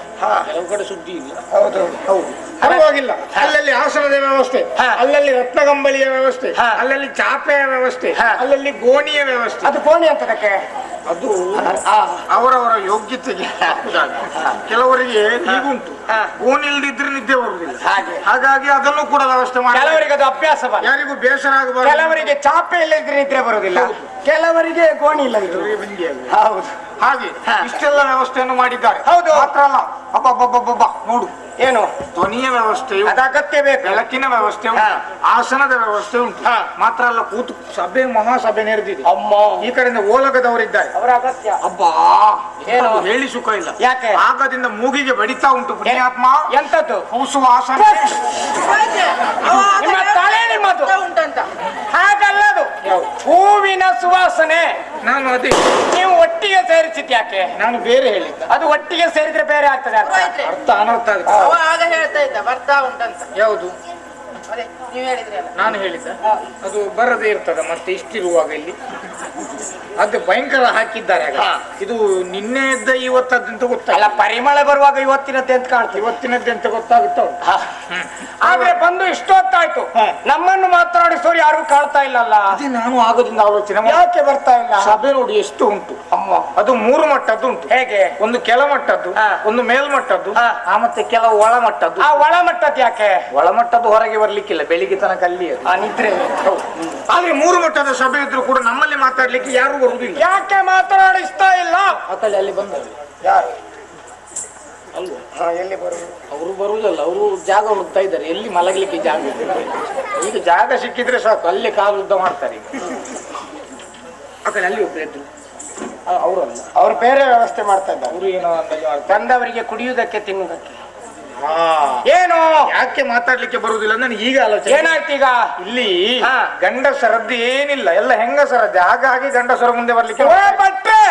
ಕೆಲವು ಕಡೆ ಸುದ್ದಿ ಇಲ್ಲ. ಹೌದು ಹೌದು, ಪರವಾಗಿಲ್ಲ. ಅಲ್ಲಲ್ಲಿ ಆಸನದ ವ್ಯವಸ್ಥೆ, ಅಲ್ಲಲ್ಲಿ ರತ್ನಗಂಬಳಿಯ ವ್ಯವಸ್ಥೆ, ಅಲ್ಲಲ್ಲಿ ಚಾಪೆಯ ವ್ಯವಸ್ಥೆ, ಅಲ್ಲಲ್ಲಿ ಗೋಣಿಯ ವ್ಯವಸ್ಥೆ. ಅದು ಗೋಣಿ ಅಂತದಕ್ಕೆ ಅದು ಅವರವರ ಯೋಗ್ಯತೆಗೆ. ಕೆಲವರಿಗೆ ಹೀಗುಂಟು, ಗೋಣಿ ಇಲ್ದಿದ್ರೆ ನಿದ್ದೆ ಬರುವುದಿಲ್ಲ, ಹಾಗಾಗಿ ಅದನ್ನು ಕೂಡ ವ್ಯವಸ್ಥೆ ಮಾಡಿ. ಕೆಲವರಿಗೆ ಅದು ಅಭ್ಯಾಸ, ಯಾರಿಗೂ ಬೇಸರ ಆಗಬಾರದು. ಕೆಲವರಿಗೆ ಚಾಪೆ ಇಲ್ಲದಿದ್ರೆ ನಿದ್ರೆ ಬರುವುದಿಲ್ಲ, ಕೆಲವರಿಗೆ ಗೋಣಿ ಇಲ್ಲದಿದ್ರೆ ಬಿಂದಿ. ಹೌದು, ಹಾಗೆ ಇಷ್ಟೆಲ್ಲ ವ್ಯವಸ್ಥೆಯನ್ನು ಮಾಡಿದ್ದಾರೆ. ಹೌದು. ಮಾತ್ರ ಅಲ್ಲ, ಅಬ್ಬಬ್ಬಬ್ಬಬ್ಬ ನೋಡು, ಏನು ಧ್ವನಿಯ ವ್ಯವಸ್ಥೆ ಅದು ಅಗತ್ಯ ಬೇಕು. ಬೆಳಕಿನ ವ್ಯವಸ್ಥೆ ಉಂಟು, ಹಾ. ಆಸನದ ವ್ಯವಸ್ಥೆ ಉಂಟು. ಹಾ. ಮಾತ್ರ ಅಲ್ಲ, ಕೂತು ಸಭೆ ಮಹಾಸಭೆ ನಡೆದಿದೆ. ಅಮ್ಮ ಈ ಕಡೆಯಿಂದ ಓಲಗದವರಿದ್ದಾರೆ. ಅವರ ಅಗತ್ಯ. ಅಬ್ಬಾ ಏನು? ಅದು ಹೇಳಿ ಸುಖ ಇಲ್ಲ. ಯಾಕೆ? ಆಗದಿಂದ ಮೂಗಿಗೆ ಬಡಿತಾ ಉಂಟು ಪುಣ್ಯಾತ್ಮ. ಎಂತದ್ದು? ಕೂಸುವ ಆಸನ. ನಿಮ್ಮ ತಲೆ ನಿಮ್ಮದು ಉಂಟಂತ ಹಾಗಲ್ಲದು. ಹೂವಿನ ಸುವಾಸನೆ ನಾನು ಅದೇ ನೀವು ಒಟ್ಟಿಗೆ ಸೇರಿಸಿದ್ ಯಾಕೆ? ನಾನು ಬೇರೆ ಹೇಳಿದ್ದ. ಅದು ಒಟ್ಟಿಗೆ ಸೇರಿದ್ರೆ ಬೇರೆ ಆಗ್ತದೆ ಅರ್ಥ. ಪುರೋಹಿತ್ರೆ, ಅರ್ಥ ಅನರ್ಥ ಆಗುತ್ತೆ. ಅವ ಆಗ ಹೇಳ್ತಾ ಇದ್ದ ಬರ್ತಾ ಉಂಟಂತ. ಯಾವುದು? ಅದೇ ನೀವ್ ಹೇಳಿದ್ರಿ ಅಲ್ಲ. ನಾನು ಹೇಳಿದ್ದ ಅದು ಬರದೇ ಇರ್ತದ ಮತ್ತೆ ಇಷ್ಟಿರುವಾಗ ಇಲ್ಲಿ ಅದು ಭಯಂಕರ ಹಾಕಿದ್ದಾರೆ ಆಗ. ಇದು ನಿನ್ನೆ ಇದ್ದ ಇವತ್ತದ್ದಂತ ಅಲ್ಲ, ಗೊತ್ತಾಗಲ್ಲ. ಪರಿಮಳ ಬರುವಾಗ ಇವತ್ತಿನದ್ದೆ ಅಂತ ಕಾಣ್ತದೆ. ಇವತ್ತಿನದ್ದೆ ಅಂತ ಗೊತ್ತಾಗುತ್ತಾ ಉಂಟು. ಆದ್ರೆ ಬಂದು ಇಷ್ಟೊತ್ತಾಯ್ತು, ನಮ್ಮನ್ನು ಮಾತನಾಡಿಸೋರು ಯಾರು ಕಾಣ್ತಾ ಇಲ್ಲಲ್ಲ. ಅದೇ ನಾನು ಆಗದಿಂದ ಆಲೋಚನೆ ಮಾಡಿ. ಯಾಕೆ ಬರ್ತಾ ಇಲ್ಲ? ಸಭೆ ನೋಡಿ ಎಷ್ಟು ಉಂಟು. ಅಮ್ಮ ಅದು 3 ಮಟ್ಟದ್ದು ಉಂಟು. ಹೇಗೆ? ಒಂದು ಕೆಳಮಟ್ಟದ್ದು, ಹಾ. ಒಂದು ಮೇಲ್ಮಟ್ಟದ್ದು, ಹಾ. ಮತ್ತೆ ಕೆಲವು ಒಳಮಟ್ಟದ್ದು. ಆ ಒಳಮಟ್ಟದ್ ಯಾಕೆ? ಒಳಮಟ್ಟದ್ದು ಹೊರಗೆ ಬರ್ಲಿಕ್ಕಿಲ್ಲ, ಬೆಳಿಗ್ಗೆ ತನಕ ಅಲ್ಲಿ ಅದು. ಆ ನಿದ್ರೆ. ಆದ್ರೆ 3 ಮಟ್ಟದ ಸಭೆ ಇದ್ರು ಕೂಡ ನಮ್ಮಲ್ಲಿ ಮಾತಾಡ್ಲಿಕ್ಕೆ ಯಾರು ಬರುವುದಿಲ್ಲ. ಯಾಕೆ ಮಾತನಾಡಿಸ್ತಾ ಇಲ್ಲ? ಆಕಡೆ ಅಲ್ಲಿ ಬಂದರು ಯಾರು? ಅಲ್ವಾ? ಎಲ್ಲಿ ಬರುವುದು? ಅವರು ಬರುವುದಲ್ಲ, ಅವರು ಜಾಗ ಹುಡುಕ್ತಾ ಇದ್ದಾರೆ, ಎಲ್ಲಿ ಮಲಗಲಿಕ್ಕೆ ಜಾಗ ಇದೆ. ಈಗ ಜಾಗ ಸಿಕ್ಕಿದ್ರೆ ಸಾಕು, ಅಲ್ಲಿ ಕಾಲು ಉದ್ದ ಮಾಡ್ತಾರೆ. ಈಗ ಆ ಕಡೆ ಅಲ್ಲಿ ಒಬ್ರು ಇದ್ರು, ಅವರಲ್ಲ, ಅವ್ರು ಬೇರೆ ವ್ಯವಸ್ಥೆ ಮಾಡ್ತಾ ಇದ್ದಾರೆ. ಅವರು ಏನೋ ಅಂದಾಜು ಮಾಡ್ತಾರೆ. ಬಂದವರಿಗೆ ಕುಡಿಯುವುದಕ್ಕೆ ತಿನ್ನುವುದಕ್ಕೆ. ಹಾ. ಏನು ಯಾಕೆ ಮಾತಾಡ್ಲಿಕ್ಕೆ ಬರುವುದಿಲ್ಲ ನನಗೆ ಈಗ ಆಲೋಚನೆ. ಏನಾಯ್ತು ಈಗ? ಇಲ್ಲಿ ಹಾ. ಗಂಡಸರದ್ದು ಏನಿಲ್ಲ, ಎಲ್ಲ ಹೆಂಗಸರದ್ದೇ. ಹಾಗಾಗಿ ಗಂಡಸರ ಮುಂದೆ ಬರ್ಲಿಕ್ಕೆ ಓ ಭಟ್ರೆ,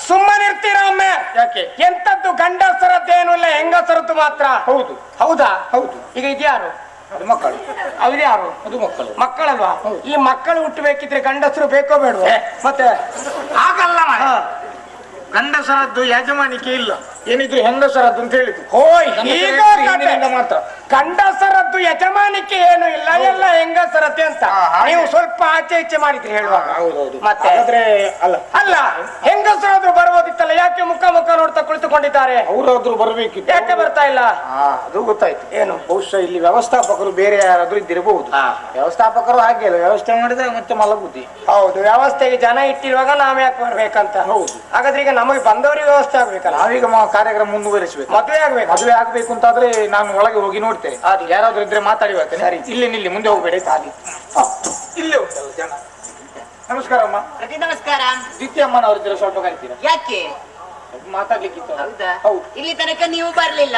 ಸುಮ್ಮನಿರ್ತೀರ ಒಮ್ಮೆ. ಯಾಕೆ? ಎಂತದ್ದು ಗಂಡಸರದ್ದೇನು ಇಲ್ಲ, ಹೆಂಗಸರದ್ದು ಮಾತ್ರ. ಹೌದು ಹೌದಾ? ಹೌದು. ಈಗ ಇದ್ಯಾರು? ಅದು ಮಕ್ಕಳು. ಅವ್ರು ಯಾರು? ಅದು ಮಕ್ಕಳು. ಮಕ್ಕಳಲ್ವಾ? ಹೌದು. ಈ ಮಕ್ಕಳು ಹುಟ್ಟಬೇಕಿದ್ರೆ ಗಂಡಸರು ಬೇಕೋ ಬೇಡವೋ? ಮತ್ತೆ ಹಾಗಲ್ಲ ಮಾರ್ರೆ. ಹಾ. ಗಂಡಸರದ್ದು ಯಾಜಮಾನಿಕೆ ಇಲ್ಲ, ಏನಿದ್ರು ಹೆಂಗಸರದ್ದು ಅಂತ ಹೇಳಿದ್ರು. ಹೋಯ್ ಗಂಡಸರ ಈಗ ಹಿಂದಿನಿಂದ ಮಾತ್ರ. ಗಂಡಸರದ್ದು ಯಜಮಾನಿಕೆ ಏನು ಇಲ್ಲ, ಎಲ್ಲ ಹೆಂಗಸರದ್ದೆ ಅಂತ. ಹಾ, ಹಾಗೆ. ನೀವು ಸ್ವಲ್ಪ ಆಚೆ ಈಚೆ ಮಾಡಿದ್ರಿ ಹೇಳುವಾಗ. ಹೌದೌದು. ಮತ್ತೆ? ಹಾಗಾದ್ರೆ ಅಲ್ಲ, ಅಲ್ಲ, ಹೆಂಗಸರಾದ್ರೂ ಬರ್ಬೋದಿತ್ತಲ್ಲ, ಯಾಕೆ ಮುಖ ಮುಖ ನೋಡ್ತಾ ಕುಳಿತುಕೊಂಡಿದ್ದಾರೆ? ಅವರಾದ್ರೂ ಬರ್ಬೇಕಿತ್ತು. ಯಾಕೆ ಬರ್ತಾ ಇಲ್ಲ? ಅದು ಗೊತ್ತಾಯ್ತು. ಏನು? ಬಹುಶಃ ಇಲ್ಲಿ ವ್ಯವಸ್ಥಾಪಕರು ಬೇರೆ ಯಾರಾದ್ರೂ ಇದ್ದಿರಬಹುದು. ಹಾ. ವ್ಯವಸ್ಥಾಪಕರು ಹಾಗೆ ಅಲ್ಲ, ವ್ಯವಸ್ಥೆ ಮಾಡಿದ್ರೆ ಮತ್ತೆ ಮಲಗುದಿ. ಹೌದು, ವ್ಯವಸ್ಥೆಗೆ ಜನ ಇಟ್ಟಿರುವಾಗ ನಾವ್ ಯಾಕೆ ಬರ್ಬೇಕಂತ. ಹೌದು. ಹಾಗಾದ್ರೆ ಈಗ ನಮಗೆ ಬಂದವರಿಗೆ ವ್ಯವಸ್ಥೆ ಆಗ್ಬೇಕಲ್ಲ, ನಾವೀಗ ಕಾರ್ಯಕ್ರಮ ಮುಂದುವರಿಸಬೇಕು. ಮದುವೆ ಆಗ್ಬೇಕು. ಮದುವೆ ಆಗ್ಬೇಕು ಅಂತಾದ್ರೆ ನಾನು ಒಳಗೆ ಹೋಗಿ ನೋಡ್ತೇನೆ. ಯಾರಾದ್ರೂ ಇದ್ರೆ ಮಾತಾಡಿ ಬರ್ತೇನೆ. ಸರಿ. ಇಲ್ಲಿ ನಿಲ್ಲಿ, ಮುಂದೆ ಹೋಗ್ಬೇಡಿ. ಇಲ್ಲೇ ಉಂಟಲ್ಲ ಜನ. ನಮಸ್ಕಾರ ಅಮ್ಮ. ಪ್ರತಿ ನಮಸ್ಕಾರ. ದಿತ್ಯ ಅಮ್ಮನವ್ರ ಇದ್ರೆ ಸ್ವಲ್ಪ ಕರಿತೀರಾ? ಯಾಕೆ? ಮಾತಾಡ್ಲಿಕ್ಕಿತ್ತು. ಹೌದಾ? ಹೌದು. ಇಲ್ಲಿ ತನಕ ನೀವು ಬರ್ಲಿಲ್ಲ.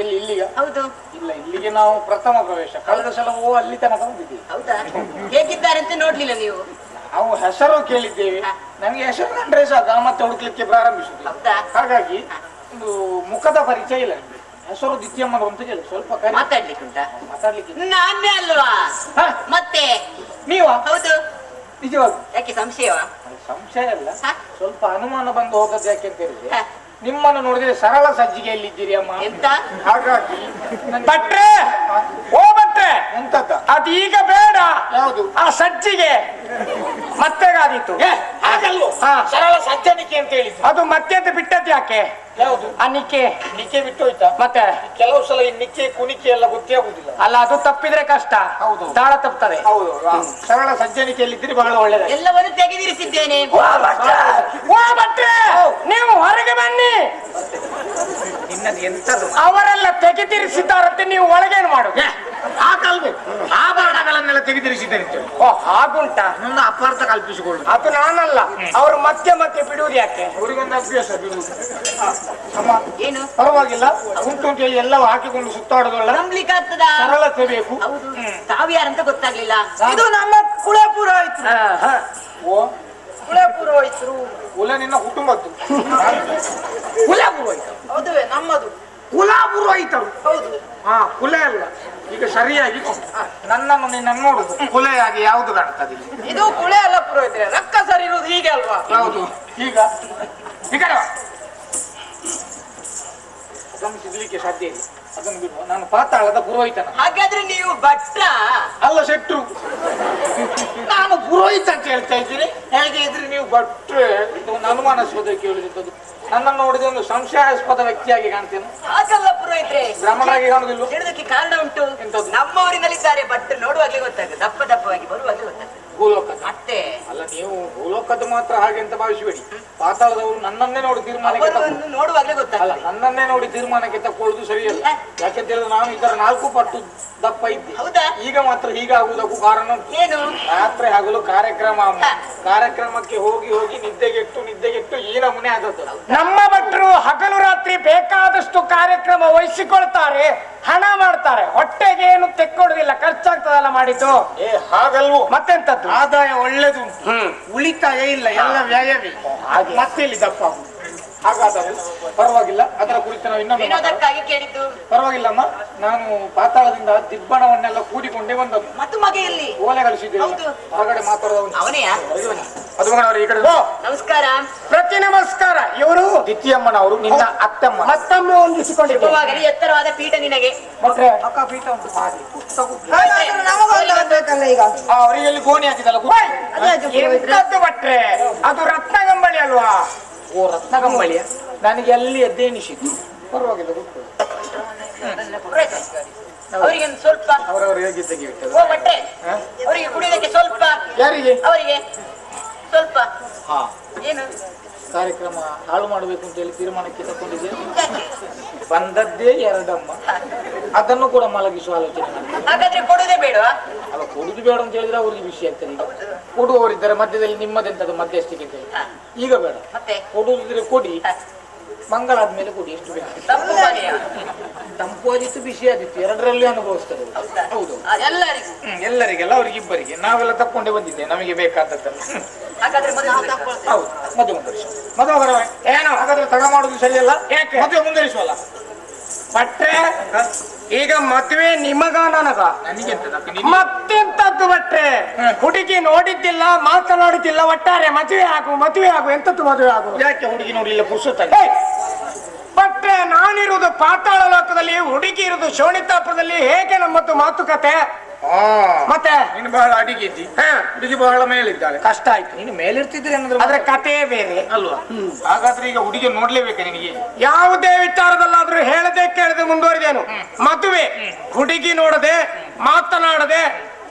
ಎಲ್ಲಿ? ಇಲ್ಲಿಗ? ಹೌದು. ಇಲ್ಲ, ಇಲ್ಲಿಗೆ ನಾವು ಪ್ರಥಮ ಪ್ರವೇಶ. ಕಳೆದ ಸಲವೂ ಅಲ್ಲಿ ತನಕ ಬಂದಿದ್ದೀವಿ. ಹೌದಾ? ಹೇಗಿದ್ದಾರೆ ಅಂತ ನೋಡ್ಲಿಲ್ಲ ನೀವು? ನಾವು ಹೆಸರು ಕೇಳಿದ್ದೇವೆ, ನನಗೆ ಹೆಸರು ಕಂಡ್ರೆ ಸಾಕು, ಮತ್ತೆ ಹುಡುಕ್ಲಿಕ್ಕೆ ಪ್ರಾರಂಭಿಸುದು. ಹೌದಾ? ಹಾಗಾಗಿ ಒಂದು ಮುಖದ ಪರಿಚಯ ಇಲ್ಲ ನಿಮ್ಗೆ. ಹೆಸರು ದಿತ್ಯಮ್ಮನವರು ಅಂತ ಕೇಳಿ ಸ್ವಲ್ಪ ಕರಿ. ಮಾತಾಡ್ಲಿಕ್ಕೆ ಉಂಟಾ? ಮಾತಾಡ್ಲಿಕ್ಕೆ ನಾನೇ ಅಲ್ವಾ? ಹಾ? ಮತ್ತೆ ನೀವಾ? ಹೌದು. ನಿಜವಾಗ ಯಾಕೆ ಸಂಶಯವಾ? ಸಂಶಯ ಅಲ್ಲ, ಹಾ? ಸ್ವಲ್ಪ ಅನುಮಾನ ಬಂದು ಹೋದದ್ದು ಯಾಕೆ ಅಂತ ಹೇಳಿದ್ರೆ, ಹಾ. ನಿಮ್ಮನ್ನು ನೋಡಿದ್ರೆ ಸರಳ ಸಜ್ಜಿಗೆಯಲ್ಲಿ ಇದ್ದೀರಿ ಅಮ್ಮ. ಎಂತ? ಹಾಗಾಗಿ ಭಟ್ರೆ, ಓ ಭಟ್ರೆ, ಎಂತದ್ದ? ಅದು ಈಗ ಬೇಡ. ಯಾವುದು? ಆ ಸಜ್ಜಿಗೆ ಮತ್ತೆಗಾದೀತು. ಹಾಗಲ್ವೋ? ಹಾ. ಸರಳ ಸಜ್ಜನಿಕೆ ಅಂತ ಹೇಳಿದ್ದು. ಅದು ಮತ್ತೆ ಬಿಟ್ಟದ್ದು ಯಾಕೆ? ಯಾವುದು? ಆ ನಿಕ್ಕೆ. ನಿಕ್ಕೆ ಬಿಟ್ಟೋಯ್ತಾ? ಮತ್ತೆ ಕೆಲವು ಸಲ ಈ ನಿಕ್ಕೆ ಕುಣಿಕೆ ಎಲ್ಲ ಗೊತ್ತೇ ಆಗುದಿಲ್ಲ. ಅಲ್ಲ, ಅದು ತಪ್ಪಿದ್ರೆ ಕಷ್ಟ. ಹೌದು. ತಾಳ ತಪ್ತದೆ. ಹೌದು. ಸರಳ ಸಜ್ಜನಿಕೆಯಲ್ಲಿದ್ದರೆ ಬಹಳ ಒಳ್ಳೆಯದು. ಎಲ್ಲವನ್ನು ತೆಗೆದಿರಿಸಿದ್ದೇನೆ. ಓ ಭಟ್ರೆ, ನೀವು ಹೊರಗೆ ಬನ್ನಿ. ನಿನ್ನದು ಎಂತದು? ಅವರೆಲ್ಲ ತೆಗೆದಿರಿಸಿದ್ದಾರಂತೆ, ನೀವು ಒಳಗೇನು ಮಾಡುದು? ಹಾಗಲ್ವೋ? ಆಭರಣಗಳನ್ನೆಲ್ಲ ತೆಗೆದಿರಿಸಿದ್ದೇನೆ. ಓ, ಹಾಗುಂಟಾ? ನನ್ನ ಅಪಾರ್ಥ ಕಲ್ಪಿಸಿಕೊಳ್ಳುದು. ಅದು ನಾನಲ್ಲ, ಅವರು ಮತ್ತೆ ಮತ್ತೆ ಬಿಡುವುದು ಯಾಕೆ? ಅವರಿಗೊಂದು ಅಭ್ಯಾಸ ಬಿಡುವುದು. ಅಮ್ಮ, ಏನು? ಪರವಾಗಿಲ್ಲ, ಉಂಟು ಅಂತ ಹೇಳಿ ಎಲ್ಲ ಹಾಕಿಕೊಂಡು ಸುತ್ತಾಡೋದಲ್ಲ, ನಂಬ್ಲಿಕ್ಕೆ ಆಗ್ತದ? ಸರಳತೆ ಬೇಕು. ಹೌದು. ತಾವ್ಯಾರಂತ ಗೊತ್ತಾಗ್ಲಿಲ್ಲ. ಇದು ನಮ್ಮ ಕುಳೆ ಪುರೋಹಿತರು. ಓ, ಕುಳೆ ಪುರೋಹಿತರು. ಕುಲ ನಿನ್ನ ಕುಟುಂಬದ್ದು. ಕುಲ ಪುರೋಹಿತರು. ಹೌದುವೆ, ನಮ್ಮದು. ಕುಲ ಪುರೋಹಿತರು. ಹೌದು. ಹಾ, ಕುಲ ಅಲ್ಲ. ಈಗ ಸರಿಯಾಗಿ ನನ್ನನ್ನು ನಿನ್ನ ನೋಡುದು ಕುಲೆಯಾಗಿ ಯಾವುದು ಕಾಣ್ತದೆ? ಇದು ಕುಳೆ ಅಲ್ಲ ಪುರೋಹಿತರೆ, ರಕ್ಕ ಸರಿ ಇರುವುದು ಹೀಗೆ ಅಲ್ವಾ? ಯಾವುದು? ಈಗ ಈ ಕಡೆ ಬಾ. ಅದನ್ನು ಸಿಗ್ಲಿಕ್ಕೆ ಸಾಧ್ಯ ಇಲ್ಲ, ಅದನ್ನು ಬಿಡುವ. ನಾನು ಪಾತಾಳದ ಪುರೋಹಿತನ. ಹಾಗಾದ್ರೆ ನೀವು ಭಟ್ರ? ಅಲ್ಲ, ಶೆಟ್ರು. ನಾನು ಪುರೋಹಿತ ಅಂತ ಹೇಳ್ತಾ ಇದ್ದೀನಿ, ಹೇಗೆ ಇದ್ರೆ ನೀವು ಭಟ್ರೆ. ಇದು ಒಂದು ಅನುಮಾನಾಸ್ಪದ ಕೇಳಿದಂಥದ್ದು. ನನ್ನನ್ನು ನೋಡಿದ ಒಂದು ಸಂಶಯಾಸ್ಪದ ವ್ಯಕ್ತಿಯಾಗಿ ಕಾಣ್ತೇನೆ. ಹಾಗಲ್ಲ ಪುರೋಹಿತ್ರೆ, ಬ್ರಾಹ್ಮಣರಾಗಿ ಕಾಣುದಿಲ್ಲ. ಹೇಳೋದಕ್ಕೆ ಕಾರಣ ಉಂಟು. ಎಂತದ್ದು? ನಮ್ಮವರಿನಲ್ಲಿದ್ದಾರೆ ಭಟ್ರು, ನೋಡುವಾಗ್ಲೇ ಗೊತ್ತಾಗ್ತದೆ, ದಪ್ಪವಾಗಿ ಬರುವಾಗ್ಲೇ ಗೊತ್ತಾಗ್ತದೆ. ಭೂಲೋಕ ಮತ್ತೆ ಅಲ್ಲ, ನೀವು ಭೂಲೋಕ ಲೋಕದ್ದು ಮಾತ್ರ ಹಾಗೆ ಅಂತ ಭಾವಿಸಬೇಡಿ. ಪಾತಾಳದವರು ನನ್ನನ್ನೇ ನೋಡಿ ತೀರ್ಮಾನಕ್ಕೆ ಅವರನ್ನು ನೋಡುವಾಗಲೇ ಅಲ್ಲ, ಗೊತ್ತಾಗ್ತದೆ. ನನ್ನನ್ನೇ ನೋಡಿ ತೀರ್ಮಾನಕ್ಕೆ ತಕೊಳ್ಳುದು ಸರಿಯಲ್ಲ. ಯಾಕೆಂತ ಹೇಳಿದ್ರೆ ನಾನು ಇದರ 4 ಪಟ್ಟು ದಪ್ಪ ಇದ್ದೆ. ಹೌದಾ? ಈಗ ಮಾತ್ರ ಹೀಗಾಗುವುದಕ್ಕೂ ಕಾರಣ ಏನು? ರಾತ್ರಿ ಹಗಲು ಕಾರ್ಯಕ್ರಮಕ್ಕೆ ಹೋಗಿ ಹೋಗಿ ನಿದ್ದೆಗೆಟ್ಟು ಈ ನಮೂನೆ ಆದದ್ದು. ನಮ್ಮ ಭಟ್ರು ಹಗಲು ರಾತ್ರಿ ಬೇಕಾದಷ್ಟು ಕಾರ್ಯಕ್ರಮ ವಹಿಸಿಕೊಳ್ತಾರೆ, ಹಣ ಮಾಡ್ತಾರೆ, ಹೊಟ್ಟೆಗೆ ಏನು ತೆಕ್ಕೊಡುದಿಲ್ಲ, ಖರ್ಚಾಗ್ತದಲ್ಲ ಮಾಡಿದ್ದು. ಹಾಗಲ್ವೋ? ಮತ್ತೆಂತದ್ದು? ಆದಾಯ ಒಳ್ಳೆದುಂಟು, ಉಳಿತಾಯ ಇಲ್ಲ, ಎಲ್ಲ ವ್ಯಯವೇ. ಮತ್ತೆ ಇಲ್ಲಿ ದಪ್ಪ ಆಗುದು. ಹಾಗಾದರೆ ಪರವಾಗಿಲ್ಲ, ಅದರ ಕುರಿತು ನಾವು ಇನ್ನೊಮ್ಮೆ ವಿನೋದಕ್ಕಾಗಿ ಕೇಳಿದ್ದು. ಪರವಾಗಿಲ್ಲ ಅಮ್ಮ. ನಾನು ಪಾತಾಳದಿಂದ ದಿಬ್ಬಣವನ್ನೆಲ್ಲ ಕೂಡಿಕೊಂಡೇ ಬಂದದ್ದು. ಮತ್ತು ಮಗೆಯಲ್ಲಿ ಓಲೆ ಕಳಿಸಿದ್ದೇವೆ. ಹೌದು. ಹೊರಗಡೆ ಮಾತಾಡೋದು ಅವನೆಯಾ? ಅದು ಮಗನವರು ಈ ಕಡೆ. ನಮಸ್ಕಾರ. ಪ್ರತಿ ನಮಸ್ಕಾರ. ಇವರು ದಿತ್ತಿಯಮ್ಮನವರು, ನಿನ್ನ ಅತ್ತಮ್ಮ. ಮತ್ತೊಮ್ಮೆ ಹೊಂದಿಸಿಕೊಂಡಿದ್ದೆ. ಶುಭವಾಗಲಿ. ಎತ್ತರವಾದ ಪೀಠ ನಿನಗೆ. ಮತ್ತೆ ಅಕ್ಕ ಪೀಠ ಉಂಟು. ನಮಗೊಂದು ಈಗ ಅವರಿಗೆ ಗೋಣಿ ಹಾಕಿದಲ್ಲ. ಎಂತದ್ದು ಭಟ್ರೆ, ಅದು ರತ್ನಗಂಬಳಿ ಅಲ್ವಾ? ಓ, ರತ್ನಗಂಬಳಿಯ? ನನಗೆ ಅಲ್ಲಿ ಎದ್ದೇನಿಸಿದ್ದು. ಪರವಾಗಿಲ್ಲ, ಕೂತ್ಕೊಳ್ಳಿ. ಅವರಿಗೆ ಒಂದು ಸ್ವಲ್ಪ. ಅವರವರು ಹೇಗಿದ್ದಕ್ಕೆ ಇರ್ತದೆ. ಓ ಭಟ್ರೆ, ಅವರಿಗೆ ಕುಡಿಯೋದಕ್ಕೆ ಸ್ವಲ್ಪ. ಯಾರಿಗೆ? ಅವರಿಗೆ ಸ್ವಲ್ಪ. ಹಾ, ಏನು ಕಾರ್ಯಕ್ರಮ ಹಾಳು ಮಾಡಬೇಕು ಅಂತ ಹೇಳಿ ತೀರ್ಮಾನಕ್ಕೆ ತಗೊಂಡಿದ್ದೇನೆ. ಯಾಕೆ? ಬಂದದ್ದೇ 2 ಅಮ್ಮ, ಅದನ್ನು ಕೂಡ ಮಲಗಿಸುವ ಆಲೋಚನೆ ಮಾಡಿದೆ. ಹಾಗಾದ್ರೆ ಕೊಡುದೇ ಬೇಡವಾ? ಅಲ್ಲ, ಕೊಡುದು ಬೇಡ ಅಂತ ಹೇಳಿದ್ರೆ ಅವ್ರಿಗೆ ವಿಷಯ ಆಗ್ತದೆ. ಈಗ ಕೊಡುವವರಿದ್ದಾರೆ ಮಧ್ಯದಲ್ಲಿ, ನಿಮ್ಮದೆಂತದ್ದು ಮಧ್ಯಸ್ಥಿಕೆ ಅಂತ ಹೇಳಿ. ಈಗ ಬೇಡ, ಮತ್ತೆ ಕೊಡುವುದಿದ್ರೆ ಕೊಡಿ, ಮಂಗಳ ಆದ್ಮೇಲೆ ಕೊಡಿ, ಎಷ್ಟು ಬೇಕು. ತಪ್ಪು ಪಾನೀಯ. ತಂಪು ಆದಿತ್ತು, ಬಿಸಿ ಆದಿತ್ತು, ಎರಡರಲ್ಲಿ ಅನುಭವಿಸ್ತದೆ. ಹೌದು, ಎಲ್ಲರಿಗೂ. ಎಲ್ಲರಿಗೆಲ್ಲ, ಅವ್ರಿಗೆ ಇಬ್ಬರಿಗೆ. ನಾವೆಲ್ಲ ತಕ್ಕೊಂಡೇ ಬಂದಿದ್ದೆ ನಮಗೆ ಬೇಕಾದದ್ದಲ್ಲ. ಹಾಗಾದ್ರೆ ಮೊದಲು ತಗೊಳ್ತೇವೆ. ಹೌದು, ಮದುವೆ ಮುಂದುವರಿಸುವ. ಮದುವೆ ಏನೋ ಹಾಗಾದ್ರೆ ತಗ ಮಾಡುದು ಸರಿಯಲ್ಲ. ಯಾಕೆ? ಮದುವೆ ಮುಂದುವರಿಸುವಲ್ಲ. ಭಟ್ರೆ, ಈಗ ಮದುವೆ ನಿಮಗ ನನಗ? ನನಗೆಂತದ? ಮತ್ತೆಂತದ್ದು ಭಟ್ರೆ? ಹುಡುಗಿ ನೋಡಿದ್ದಿಲ್ಲ, ಮಾತನಾಡುದಿಲ್ಲ, ಒಟ್ಟಾರೆ ಮದುವೆ ಆಗು ಎಂತದ್ದು ಮದುವೆ ಆಗು? ಯಾಕೆ ಹುಡುಗಿ ನೋಡಿಲ್ಲ ಪುರುಷತ್ತಾಗಿ? ಭಟ್ರೆ, ನಾನಿರುವುದು ಪಾತಾಳ ಲೋಕದಲ್ಲಿ, ಹುಡುಗಿ ಇರುವುದು ಶೋಣಿತಾಪುರದಲ್ಲಿ. ಹೇಗೆ ನಮ್ಮದು ಮಾತುಕತೆ? ಮತ್ತೆ ನೀನು ಬಹಳ ಅಡಿಗೆ ಇದ್ದಿ, ಹುಡುಗಿ ಬಹಳ ಮೇಲಿದ್ದಾಳೆ. ಕಷ್ಟ ಆಯ್ತು. ನೀನು ಮೇಲಿರ್ತಿದ್ರೆ ಅದ್ರ ಕಥೆ ಬೇರೆ ಅಲ್ವಾ? ಹಾಗಾದ್ರೆ ಈಗ ಹುಡುಗಿ ನೋಡ್ಲೇಬೇಕ ನಿನಗೆ? ಯಾವುದೇ ವಿಚಾರದಲ್ಲಾದ್ರೂ ಹೇಳದೆ ಕೇಳದೆ ಮುಂದುವರಿದೇನು. ಮದುವೆ ಹುಡುಗಿ ನೋಡದೆ, ಮಾತನಾಡದೆ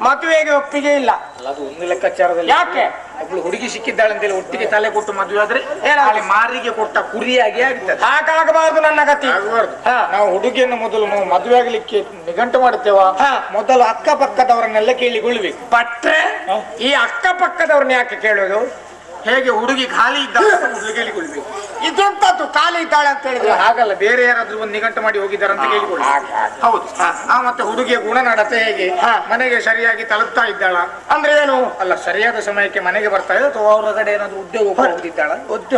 ಮದುವೆಗೆ ಒಪ್ಪಿಗೆ ಇಲ್ಲ. ಅಲ್ಲ, ಅದು ಒಂದು ಲೆಕ್ಕಾಚಾರದಲ್ಲಿ. ಯಾಕೆ? ಒಬ್ಳು ಹುಡುಗಿ ಸಿಕ್ಕಿದ್ದಾಳೆ ಅಂತೇಳಿ ಒಟ್ಟಿಗೆ ತಲೆ ಕೊಟ್ಟು ಮದುವೆ ಆದ್ರೆ ಏನಾಗಲಿ, ಮಾರಿಗೆ ಕೊಟ್ಟ ಕುರಿಯಾಗಿ ಆಗ್ತದೆ. ಹಾಗಾಗಬಾರ್ದು ನನ್ನ ಗತಿ. ಆಗಬಾರ್ದು. ನಾವು ಹುಡುಗಿಯನ್ನು ಮೊದಲು ನಾವು ಮದುವೆ ಆಗ್ಲಿಕ್ಕೆ ನಿಘಂಟು ಮಾಡುತ್ತೇವ, ಮೊದಲು ಅಕ್ಕಪಕ್ಕದವರನ್ನೆಲ್ಲ ಕೇಳಿಕೊಳ್ಳಬೇಕು. ಭಟ್ರೆ, ಈ ಅಕ್ಕಪಕ್ಕದವ್ರನ್ನ ಯಾಕೆ ಕೇಳೋದು? ಹೇಗೆ ಹುಡುಗಿ ಖಾಲಿ ಇದ್ದ ಕೇಳಿಕೊಳ್ಬೇಕು. ಇದೆಂತದ್ದು ಖಾಲಿ ಇದ್ದಾಳೆ ಅಂತ ಹೇಳಿದ್ರೆ? ಹಾಗಲ್ಲ, ಬೇರೆ ಯಾರಾದ್ರೂ ಒಂದು ನಿಘಂಟು ಮಾಡಿ ಹೋಗಿದ್ದಾರೆ ಅಂತ ಕೇಳಿಕೊಳ್ಳಿ. ಹೌದು. ಮತ್ತೆ ಹುಡುಗಿಯ ಗುಣನಡತೆ ಹೇಗೆ, ಮನೆಗೆ ಸರಿಯಾಗಿ ತಲುಪ್ತಾ ಇದ್ದಾಳ ಅಂದ್ರೆ ಏನು? ಅಲ್ಲ, ಸರಿಯಾದ ಸಮಯಕ್ಕೆ ಮನೆಗೆ ಬರ್ತಾ ಇದೆ ಅಥವಾ ಹೊರಗಡೆ ಏನಾದ್ರು ಉದ್ಯೋಗ ಹೋಗಿದ್ದಾಳ?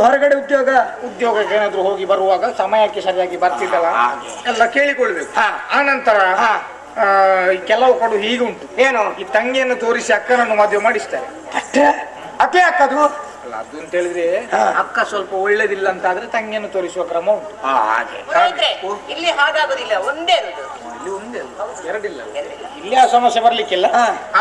ಹೊರಗಡೆ ಉದ್ಯೋಗಕ್ಕೆ ಏನಾದ್ರು ಹೋಗಿ ಬರುವಾಗ ಸಮಯಕ್ಕೆ ಸರಿಯಾಗಿ ಬರ್ತಿದ್ದಾಳ ಎಲ್ಲ ಕೇಳಿಕೊಳ್ಬೇಕು. ಆನಂತರ ಕೆಲವು ಕಡು ಹೀಗೆ ಉಂಟು. ಏನು? ಈ ತಂಗಿಯನ್ನು ತೋರಿಸಿ ಅಕ್ಕನನ್ನು ಮದುವೆ ಮಾಡಿಸ್ತಾರೆ. ಅದೇ ಅಕ್ಕದು ಅಲ್ಲ, ಅದು ಅಂತ ಹೇಳಿದ್ರೆ ಅಕ್ಕ ಸ್ವಲ್ಪ ಒಳ್ಳೇದಿಲ್ಲ ಅಂತ ಆದ್ರೆ ತಂಗಿಯನ್ನು ತೋರಿಸುವ ಕ್ರಮ ಉಂಟು. ಪುರೋಹಿತ್ರೆ, ಇಲ್ಲಿ ಹಾಗಾಗುದಿಲ್ಲ, ಒಂದೇ ಇರುದು. ಇಲ್ಲಿ ಒಂದೇ ಅಲ್ಲ, ಎರಡಿಲ್ಲ. ಇಲ್ಲಿ ಆ ಸಮಸ್ಯೆ ಬರ್ಲಿಕ್ಕಿಲ್ಲ.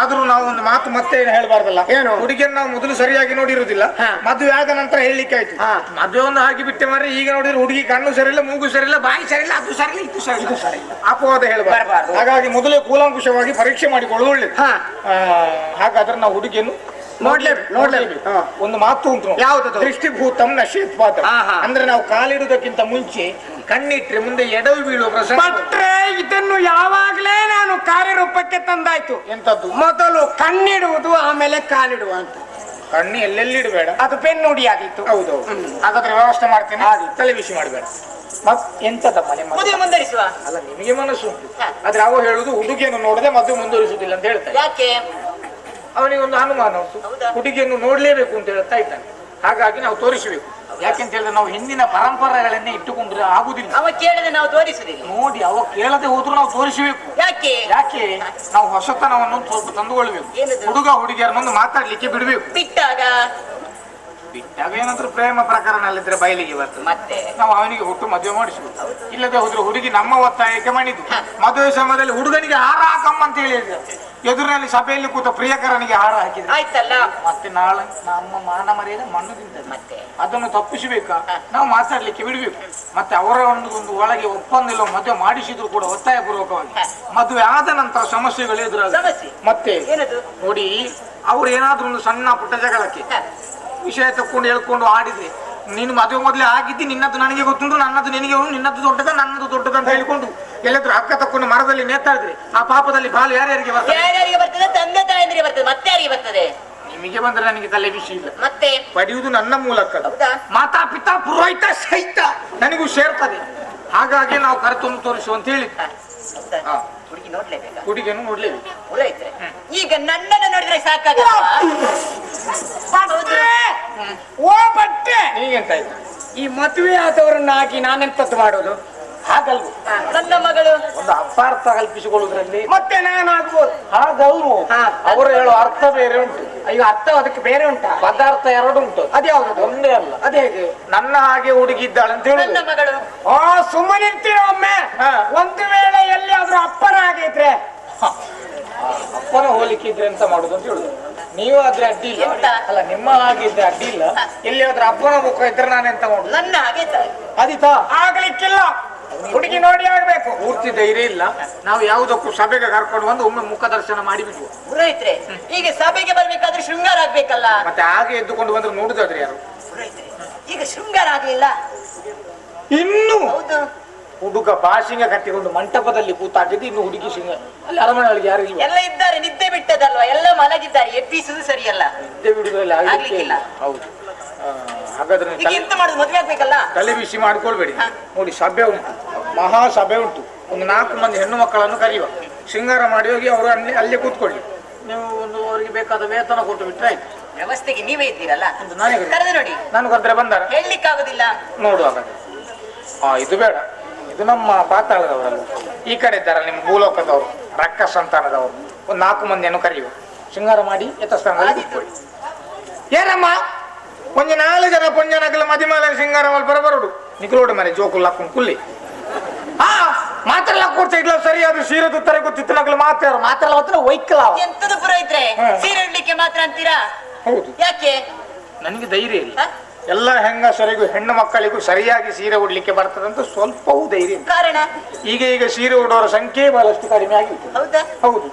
ಆದ್ರೂ ನಾವು ಒಂದು ಮಾತು ಮತ್ತೆ ಹೇಳ್ಬಾರ್ದಲ್ಲ. ಏನು? ಹುಡುಗಿಯನ್ನು ನಾವು ಮೊದಲು ಸರಿಯಾಗಿ ನೋಡಿರುವುದಿಲ್ಲ, ಮದುವೆ ಆದ ನಂತರ ಹೇಳಲಿಕ್ಕೆ ಆಯ್ತು. ಮದುವೆ ಒಂದು ಹಾಕಿ ಬಿಟ್ಟೆ ಮಾರಿ. ಈಗ ನೋಡಿದ್ರೆ ಹುಡುಗಿ ಕಣ್ಣು ಸರಿಯಿಲ್ಲ, ಮೂಗು ಸರಿಯಿಲ್ಲ, ಬಾಯಿ ಸರಿಯಿಲ್ಲ, ಅದು ಸರಿಯಿಲ್ಲ, ಇದು ಸರಿಯಿಲ್ಲ, ಅಪವಾದ ಹೇಳ್ಬಾರ್ದು. ಹಾಗಾಗಿ ಮೊದಲೇ ಕೂಲಂಕುಷವಾಗಿ ಪರೀಕ್ಷೆ ಮಾಡಿಕೊಳ್ಳುವುದು ಒಳ್ಳೇದು. ಹಾಗಾದ್ರೆ ನಾವು ಹುಡುಗಿಯನ್ನು ನೋಡ್ಲೇಬೇಕು. ಒಂದು ಮಾತು ಉಂಟು, ಯಾವುದು? ದೃಷ್ಟಿಭೂತಂ ನಶ್ಯತ್ಪಾತ. ಅಂದ್ರೆ ನಾವು ಕಾಲಿಡುವುದಕ್ಕಿಂತ ಮುಂಚೆ ಕಣ್ಣಿಟ್ರೆ ಮುಂದೆ ಎಡವು ಬೀಳುವ ಪ್ರಸಂಗ. ಭಟ್ರೆ, ಇದನ್ನು ಯಾವಾಗ್ಲೇ ನಾನು ಕಾರ್ಯರೂಪಕ್ಕೆ ತಂದಾಯ್ತು. ಎಂತದ್ದು? ಮೊದಲು ಕಣ್ಣಿಡುವುದು, ಆಮೇಲೆ ಕಾಲಿಡುವ ಅಂತ. ಕಣ್ಣು ಎಲ್ಲೆಲ್ಲಿಡಬೇಡ, ಅದು ಬೆನ್ನುಡಿ ಆಗಿತ್ತು. ಹೌದು. ಹಾಗಾದ್ರೆ ವ್ಯವಸ್ಥೆ ಮಾಡ್ತೇನೆ, ತಲೆ ಬಿಸಿ ಮಾಡಬೇಡ. ಎಂತದಮ್ಮ ನಿಮ್ಮ ಮದುವೆ ಮುಂದುವರಿಸುವ? ಅಲ್ಲ, ನಿಮಗೆ ಮನಸ್ಸು ಉಂಟು, ಆದ್ರೆ ಅವ ಹೇಳುದು ಹುಡುಗಿಯನ್ನು ನೋಡದೆ ಮದುವೆ ಮುಂದುವರಿಸುವುದಿಲ್ಲ ಅಂತ ಹೇಳ್ತಾರೆ. ಯಾಕೆ? ಅವನಿಗೊಂದು ಅನುಮಾನ ಉಂಟು, ಹುಡುಗಿಯನ್ನು ನೋಡ್ಲೇಬೇಕು ಅಂತ ಹೇಳ್ತಾ ಇದ್ದಾನೆ. ಹಾಗಾಗಿ ನಾವು ತೋರಿಸಬೇಕು. ಯಾಕೆಂತ ಹೇಳಿದ್ರೆ ನಾವು ಹಿಂದಿನ ಪರಂಪರೆಗಳನ್ನೇ ಇಟ್ಟುಕೊಂಡ್ರೆ ಆಗುದಿಲ್ಲ. ಅವ ಕೇಳದೆ ನಾವು ತೋರಿಸುದಿಲ್ಲ. ನೋಡಿ, ಅವ ಕೇಳದೆ ಹೋದ್ರು ನಾವು ತೋರಿಸಬೇಕು. ಯಾಕೆ? ನಾವು ಹೊಸತನವನ್ನು ಸ್ವಲ್ಪ ತಂದುಕೊಳ್ಬೇಕು. ಹುಡುಗ ಹುಡುಗಿಯರನ್ನೊಂದು ಮಾತಾಡ್ಲಿಕ್ಕೆ ಬಿಡ್ಬೇಕು. ಬಿಟ್ಟಾಗ ಏನಾದ್ರೂ ಪ್ರೇಮ ಪ್ರಕರಣ ಅಲ್ಲಿದ್ರೆ ಬಯಲಿಗೆ ಬರ್ತದೆ. ಮತ್ತೆ ನಾವು ಅವನಿಗೆ ಹುಟ್ಟು ಮದುವೆ ಮಾಡಿಸ್ಬೇಕು. ಇಲ್ಲದೆ ಹೋದ್ರೆ ಹುಡುಗಿ ನಮ್ಮ ಒತ್ತಾಯಕ್ಕೆ ಮಾಡಿದ್ದು. ಮದುವೆ ಸಮಯದಲ್ಲಿ ಹುಡುಗನಿಗೆ ಹಾರ ಹಾಕಮ್ಮ ಅಂತ ಹೇಳಿದ್ರೆ ಎದುರಿನಲ್ಲಿ ಸಭೆಯಲ್ಲಿ ಕೂತ ಪ್ರಿಯಕರನಿಗೆ ಹಾರ ಹಾಕಿದ್ರೆ ಆಯ್ತಲ್ಲ. ಮತ್ತೆ ನಾಳೆ ನಮ್ಮ ಮಾನ ಮರ್ಯಾದೆ ಮಣ್ಣು ತಿಂತದೆ. ಮತ್ತೆ ಅದನ್ನು ತಪ್ಪಿಸಬೇಕಾ? ನಾವು ಮಾತಾಡ್ಲಿಕ್ಕೆ ಬಿಡ್ಬೇಕು. ಮತ್ತೆ ಅವರ ಒಂದು ಒಳಗೆ ಒಪ್ಪಂದ ಇಲ್ಲ, ಮದುವೆ ಮಾಡಿಸಿದ್ರು ಕೂಡ ಒತ್ತಾಯ ಪೂರ್ವಕವಾಗಿ. ಮದುವೆ ಆದ ನಂತರ ಸಮಸ್ಯೆಗಳು ಎದುರಾಗ. ಮತ್ತೆ ಏನದು? ನೋಡಿ, ಅವ್ರು ಏನಾದ್ರೂ ಒಂದು ಸಣ್ಣ ಪುಟ್ಟ ಜಗಳಕ್ಕೆ ವಿಷಯ ತಕೊಂಡು ಹೇಳ್ಕೊಂಡು ಆಡಿದ್ರೆ ನೀನು ಮದುವೆ ಮೊದಲೇ ಆಗಿದ್ದಿ, ನಿನ್ನದು ನನಗೆ ಗೊತ್ತುಂಟು, ನನ್ನದು ನಿನಗೆ ಉಂಟು, ನಿನ್ನದು ದೊಡ್ಡದ ನನ್ನದು ದೊಡ್ಡದ ಅಂತ ಹೇಳಿಕೊಂಡು ಎಲ್ಲಾದ್ರೂ ಹಕ್ಕ ತಕೊಂಡು ಮರದಲ್ಲಿ ನೇತಾಡಿದ್ರೆ ಆ ಪಾಪದಲ್ಲಿ ಬಾಲು ಯಾರ್ಯಾರಿಗೆ ಬರ್ತದೆ? ಯಾರ್ಯಾರಿಗೆ ಬರ್ತದೆ? ತಂದೆ ತಾಯಂದಿರಿಗೆ ಬರ್ತದೆ, ಮತ್ತೆ ಯಾರಿಗೆ ಬರ್ತದೆ? ನಿಮಗೆ ಬಂದ್ರೆ ನನಗೆ ತಲೆ ಬಿಸಿ ಇಲ್ಲ. ಮತ್ತೆ ಪಡೆಯುವುದು ನನ್ನ ಮೂಲಕ. ಹೌದಾ? ಮಾತಾ ಪಿತಾ ಪುರೋಹಿತ ಸಹಿತ ನನಗೂ ಸೇರ್ತದೆ. ಹಾಗಾಗಿ ನಾವು ಕರೆತೊಂದು ತೋರಿಸುವ ಅಂತ ಹೇಳಿ ಹೌದಾ? ಹುಡುಗಿ ನೋಡ್ಲೇಬೇಕಾ? ಹುಡುಗಿಯನ್ನು ನೋಡ್ಲೇಬೇಕು. ಪುರೋಹಿತ್ರೆ, ಈಗ ನನ್ನನ್ನು ನೋಡಿದ್ರೆ ಸಾಕಾಗಲ್ಲ? ಓ ಬಟ್ಟೆ, ನೀಗೆಂತಾಯ್ತು? ಈ ಮದುವೆ ಆದವರನ್ನ ಹಾಕಿ ನಾನೆಂತದ್ದು ಮಾಡೋದು? ಹಾಗಲ್ವ, ನನ್ನ ಮಗಳು ಒಂದು ಅಪಾರ್ಥ ಕಲ್ಪಿಸಿಕೊಳ್ಳುವುದರಲ್ಲಿ ಮತ್ತೆ ನಾನಾಗ್ಬೋದು. ಹಾಗಲ್ವ, ಅವರು ಹೇಳೋ ಅರ್ಥ ಬೇರೆ ಉಂಟು. ಅಯ್ಯೋ, ಅರ್ಥ ಅದಕ್ಕೆ ಬೇರೆ ಉಂಟಾ? ಪದಾರ್ಥ ಎರಡು ಉಂಟು, ಅದ್ಯಾವುದು? ಒಂದೇ ಅಲ್ಲ. ಅದೇಗೆ? ನನ್ನ ಹಾಗೆ ಹುಡುಗಿ ಇದ್ದಾಳೆ ಅಂತ ಹೇಳಿ. ನನ್ನ ಮಗಳು ಆ ಸುಮ್ಮನಿರ್ತೀರ ಒಮ್ಮೆ. ಒಂದು ವೇಳೆ ಎಲ್ಲಿಯಾದ್ರೂ ಅಪ್ಪನ ಆಗಿದ್ರೆ ಅಪ್ಪನ ಹೋಲಿಕೆ ಇದ್ರೆ ಎಂತ ಮಾಡುದು ಅಂತ ಹೇಳುದು. ನೀವು ಆದ್ರೆ ಅಡ್ಡಿ ಇಲ್ಲ. ಎಂತ? ಅಲ್ಲ, ನಿಮ್ಮ ಹಾಗೆ ಇದ್ರೆ ಅಡ್ಡಿ ಇಲ್ಲ. ಎಲ್ಲಿಯಾದ್ರೂ ಅಪ್ಪನ ಮುಖ ಇದ್ರೆ ನಾನೆಂತ ಮಾಡುದು? ನನ್ನ ಹಾಗೆ ತಾಯಿ. ಅದಿತಾ ಆಗ್ಲಿಕ್ಕಿಲ್ಲ, ಹುಡುಗಿ ನೋಡಿ ಆಗ್ಬೇಕು. ಪೂರ್ತಿ ಧೈರ್ಯ ಇಲ್ಲ. ನಾವು ಯಾವುದಕ್ಕೂ ಸಭೆಗೆ ಕರ್ಕೊಂಡು ಬಂದು ಒಮ್ಮೆ ಮುಖ ದರ್ಶನ ಮಾಡಿಬಿಟ್ಟು ಪುರೋಹಿತ್ರೆ, ಈಗ ಸಭೆಗೆ ಬರ್ಬೇಕಾದ್ರೆ ಶೃಂಗಾರ ಆಗ್ಬೇಕಲ್ಲ? ಮತ್ತೆ ಹಾಗೆ ಎದ್ದುಕೊಂಡು ಬಂದ್ರೆ ನೋಡುದಾದ್ರೆ ಯಾರು? ಪುರೋಹಿತ್ರೆ, ಈಗ ಶೃಂಗಾರ ಆಗ್ಲಿಲ್ಲ. ಇನ್ನು ಹೌದು. ಹುಡುಗ ಬಾಶಿಂಗ ಕಟ್ಟಿಕೊಂಡು ಮಂಟಪದಲ್ಲಿ ಕೂತಾಗಿದ್ದು, ಇನ್ನು ಹುಡುಗಿ ಸಿಂಗ ಅಲ್ಲಿ ಅರಮನೆಯೊಳಗೆ ಯಾರು ಇಲ್ಲ. ಎಲ್ಲ ಇದ್ದಾರೆ, ನಿದ್ದೆ ಬಿಟ್ಟದಲ್ವಾ? ಎಲ್ಲ ಮಲಗಿದ್ದಾರೆ, ಎಬ್ಬಿಸುದು ಸರಿಯಲ್ಲ. ನಿದ್ದೆ ಬಿಡುವುದರಲ್ಲಿ ಆಗ್ಲಿಕ್ಕಿಲ್ಲ. ಹೌದು. ಹಾಗಾದ್ರೆ ನೀವು ಈಗ ಎಂತ ಮಾಡುದು? ಮದ್ವೆ ಆಗ್ಬೇಕಲ್ಲ? ತಲೆ ಬಿಸಿ ಮಾಡ್ಕೊಳ್ಬೇಡಿ. ನೋಡಿ, ಸಭೆ ಉಂಟು, ಮಹಾಸಭೆ ಉಂಟು. ಒಂದು 4 ಮಂದಿ ಹೆಣ್ಣು ಮಕ್ಕಳನ್ನು ಕರೆಯುವ, ಶೃಂಗಾರ ಮಾಡಿ ಹೋಗಿ ಅವರು ಅಲ್ಲೇ ಕೂತ್ಕೊಳ್ಳಿ. ನೀವು ಒಂದು ಅವರಿಗೆ ಬೇಕಾದ ವೇತನ ಕೊಟ್ಟು ಬಿಟ್ರೆ ಆಯ್ತು. ವ್ಯವಸ್ಥೆಗೆ ನೀವೇ ಇದ್ದೀರಲ್ಲ, ಒಂದು ನಾನೇ ಕರೆದು ನೋಡಿ. ನಾನು ಕರೆದ್ರೆ ಬಂದಾರ ಹೇಳಲಿಕ್ಕಾಗುದಿಲ್ಲ. ನೋಡುವಾಗ ಇದು ಬೇಡ, ಇದು ನಮ್ಮ ಪಾತಾಳದವರಲ್ಲ, ಈ ಕಡೆ ಇದ್ದಾರಲ್ಲ ನಿಮ್ಮ ಭೂಲೋಕದವರು, ರಕ್ಕ ಸಂತಾನದವರು. ಒಂದು 4 ಮಂದಿಯನ್ನು ಕರೆಯುವ, ಶೃಂಗಾರ ಮಾಡಿ ಯಥಾಸ್ಥಾನದಲ್ಲಿ ಕೂತ್ಕೊಳ್ಳಿ. ಏನಮ್ಮ ಒಂಜಿ 4 ಜನ ಪೊಂಜನಗಲ ಮದಿಮಾಲ ಶೃಂಗಾರ ಮಾಡಿ ಬರಬರುಡು ನಿಖಲೋಡು ಮನೆ ಜೋಕುಲ್ ಹಾಕೊಂಡು ಕುಲ್ಲಿ. ಮಾತೆಲ್ಲ ಕೊಡ್ತಾ ಇಡ್ಲ ಸರಿಯಾದ ಸೀರೆ ತುತ್ತಾರೆ ಗೊತ್ತಿತ್ತು ನಗಲು ಮಾತಾಡ ಮಾತೆಲ್ಲ ಹತ್ರ ಒಯ್ಕಲ. ಎಂತದು ಪುರೋಹಿತ್ರೆ, ಸೀರೆ ಉಡ್ಲಿಕ್ಕೆ ಮಾತ್ರ ಅಂತೀರಾ? ಹೌದು. ಯಾಕೆ? ನನಗೆ ಧೈರ್ಯ ಇಲ್ಲ. ಎಲ್ಲ ಹೆಂಗಸರಿಗೂ ಹೆಣ್ಣು ಮಕ್ಕಳಿಗೂ ಸರಿಯಾಗಿ ಸೀರೆ ಉಡ್ಲಿಕ್ಕೆ ಬರ್ತದಂತ ಸ್ವಲ್ಪವೂ ಧೈರ್ಯ ಇಲ್ಲ. ಕಾರಣ? ಈಗ ಸೀರೆ ಉಡೋರ ಸಂಖ್ಯೆ ಬಹಳಷ್ಟು ಕಡಿಮೆ ಆಗಿದೆ. ಹೌದಾ? ಹೌದು.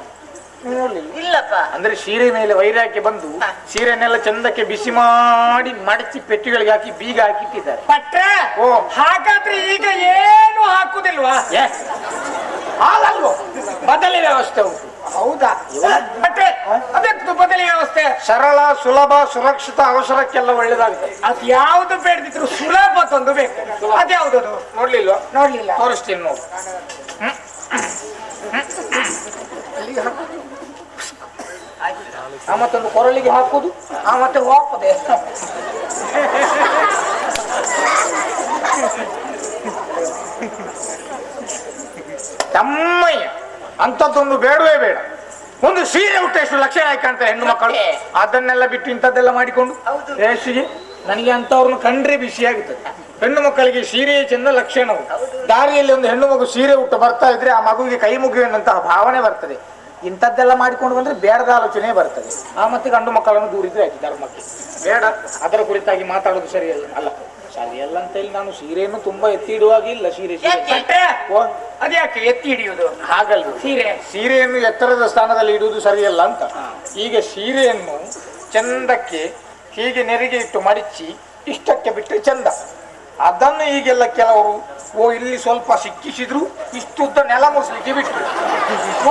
ನೋಡ್ಲಿಲ್ಲ? ಇಲ್ಲಪ್ಪ. ಅಂದ್ರೆ ಸೀರೆ ಮೇಲೆ ವೈರಾಗ್ಯ ಬಂದು ಸೀರೆನೆಲ್ಲ ಚಂದಕ್ಕೆ ಬಿಸಿ ಮಾಡಿ ಮಡಚಿ ಪೆಟ್ಟಿಗಳಿಗೆ ಹಾಕಿ ಬೀಗ ಹಾಕಿಟ್ಟಿದ್ದಾರೆ. ಬಟ್ಟೆ ಓ, ಹಾಗಾದ್ರೆ ಈಗ ಏನು ಹಾಕುದಿಲ್ವಾ? ಹಾಗಲ್ವೋ, ಬದಲಿ ವ್ಯವಸ್ಥೆ ಉಂಟು. ಹೌದಾ? ಬಟ್ಟೆ ಅದಕ್ಕೆ ಬದಲಿ ವ್ಯವಸ್ಥೆ ಸರಳ, ಸುಲಭ, ಸುರಕ್ಷಿತ, ಅವಸರಕ್ಕೆಲ್ಲ ಒಳ್ಳೇದಾಗುತ್ತೆ. ಅದ್ ಯಾವ್ದು ಬೇಡದಿದ್ರು ಸುಲಭ ತಂದು ಬೇಕು. ಅದ್ಯಾವ್ದದು? ನೋಡ್ಲಿಲ್ವಾ? ನೋಡ್ಲಿಲ್ಲ. ತೋರಿಸ್ತೀನಿ ನೋಡು. ಮತ್ತೊಂದು ಕೊರಳಿಗೆ ಹಾಕುದು, ಮತ್ತೆ ಹೋಗ್ತದೆ. ತಮ್ಮಯ್ಯ, ಅಂಥದ್ದೊಂದು ಬೇಡವೇ ಬೇಡ. ಒಂದು ಸೀರೆ ಉಟ್ಟ ಎಷ್ಟು ಲಕ್ಷಣ ಆಗಿ ಕಾಣ್ತಾರೆ ಹೆಣ್ಣು ಮಕ್ಕಳು. ಅದನ್ನೆಲ್ಲ ಬಿಟ್ಟು ಇಂಥದ್ದೆಲ್ಲ ಮಾಡಿಕೊಂಡು ರೇಷಿಗೆ ನನಗೆ ಅಂತವ್ರನ್ನ ಕಂಡ್ರೆ ಬಿಸಿ ಆಗುತ್ತದೆ. ಹೆಣ್ಣು ಮಕ್ಕಳಿಗೆ ಸೀರೆಯೇ ಚೆಂದ ಲಕ್ಷಣವು. ದಾರಿಯಲ್ಲಿ ಒಂದು ಹೆಣ್ಣು ಮಗು ಸೀರೆ ಉಟ್ಟು ಬರ್ತಾ ಇದ್ರೆ ಆ ಮಗುವಿಗೆ ಕೈ ಮುಗಿಯುವಂತಹ ಭಾವನೆ ಬರ್ತದೆ. ಇಂಥದ್ದೆಲ್ಲ ಮಾಡಿಕೊಂಡು ಬಂದ್ರೆ ಬೇಡದ ಆಲೋಚನೆ ಬರ್ತದೆ. ಮತ್ತೆ ಗಂಡು ಮಕ್ಕಳನ್ನು ದೂರಿದ್ರೆ ಆಯ್ತು ಧರ್ಮಕ್ಕೆ. ಬೇಡ, ಅದರ ಕುರಿತಾಗಿ ಮಾತಾಡೋದು ಸರಿಯಲ್ಲ. ಅಲ್ಲ, ಸರಿಯಲ್ಲ ಅಂತ ಹೇಳಿ ನಾನು ಸೀರೆಯನ್ನು ತುಂಬಾ ಎತ್ತಿ ಇಡುವಾಗಿಲ್ಲ. ಸೀರೆ ಅದ್ಯಾಕೆ ಎತ್ತಿ ಹಿಡಿಯುವುದು? ಹಾಗಲ್ವ, ಸೀರೆಯನ್ನು ಎತ್ತರದ ಸ್ಥಾನದಲ್ಲಿ ಇಡುವುದು ಸರಿಯಲ್ಲ ಅಂತ. ಈಗ ಸೀರೆಯನ್ನು ಚಂದಕ್ಕೆ ಹೀಗೆ ನೆರಿಗೆ ಇಟ್ಟು ಮಡಿಚಿ ಇಷ್ಟಕ್ಕೆ ಬಿಟ್ಟರೆ ಚಂದ. ಅದನ್ನು ಈಗೆಲ್ಲ ಕೆಲವರು ಇಲ್ಲಿ ಸ್ವಲ್ಪ ಸಿಕ್ಕಿಸಿದ್ರು, ಇಷ್ಟುದ್ದ ನೆಲ ಮುಸ್ಲಿಕ್ಕೆ ಬಿಟ್ಟು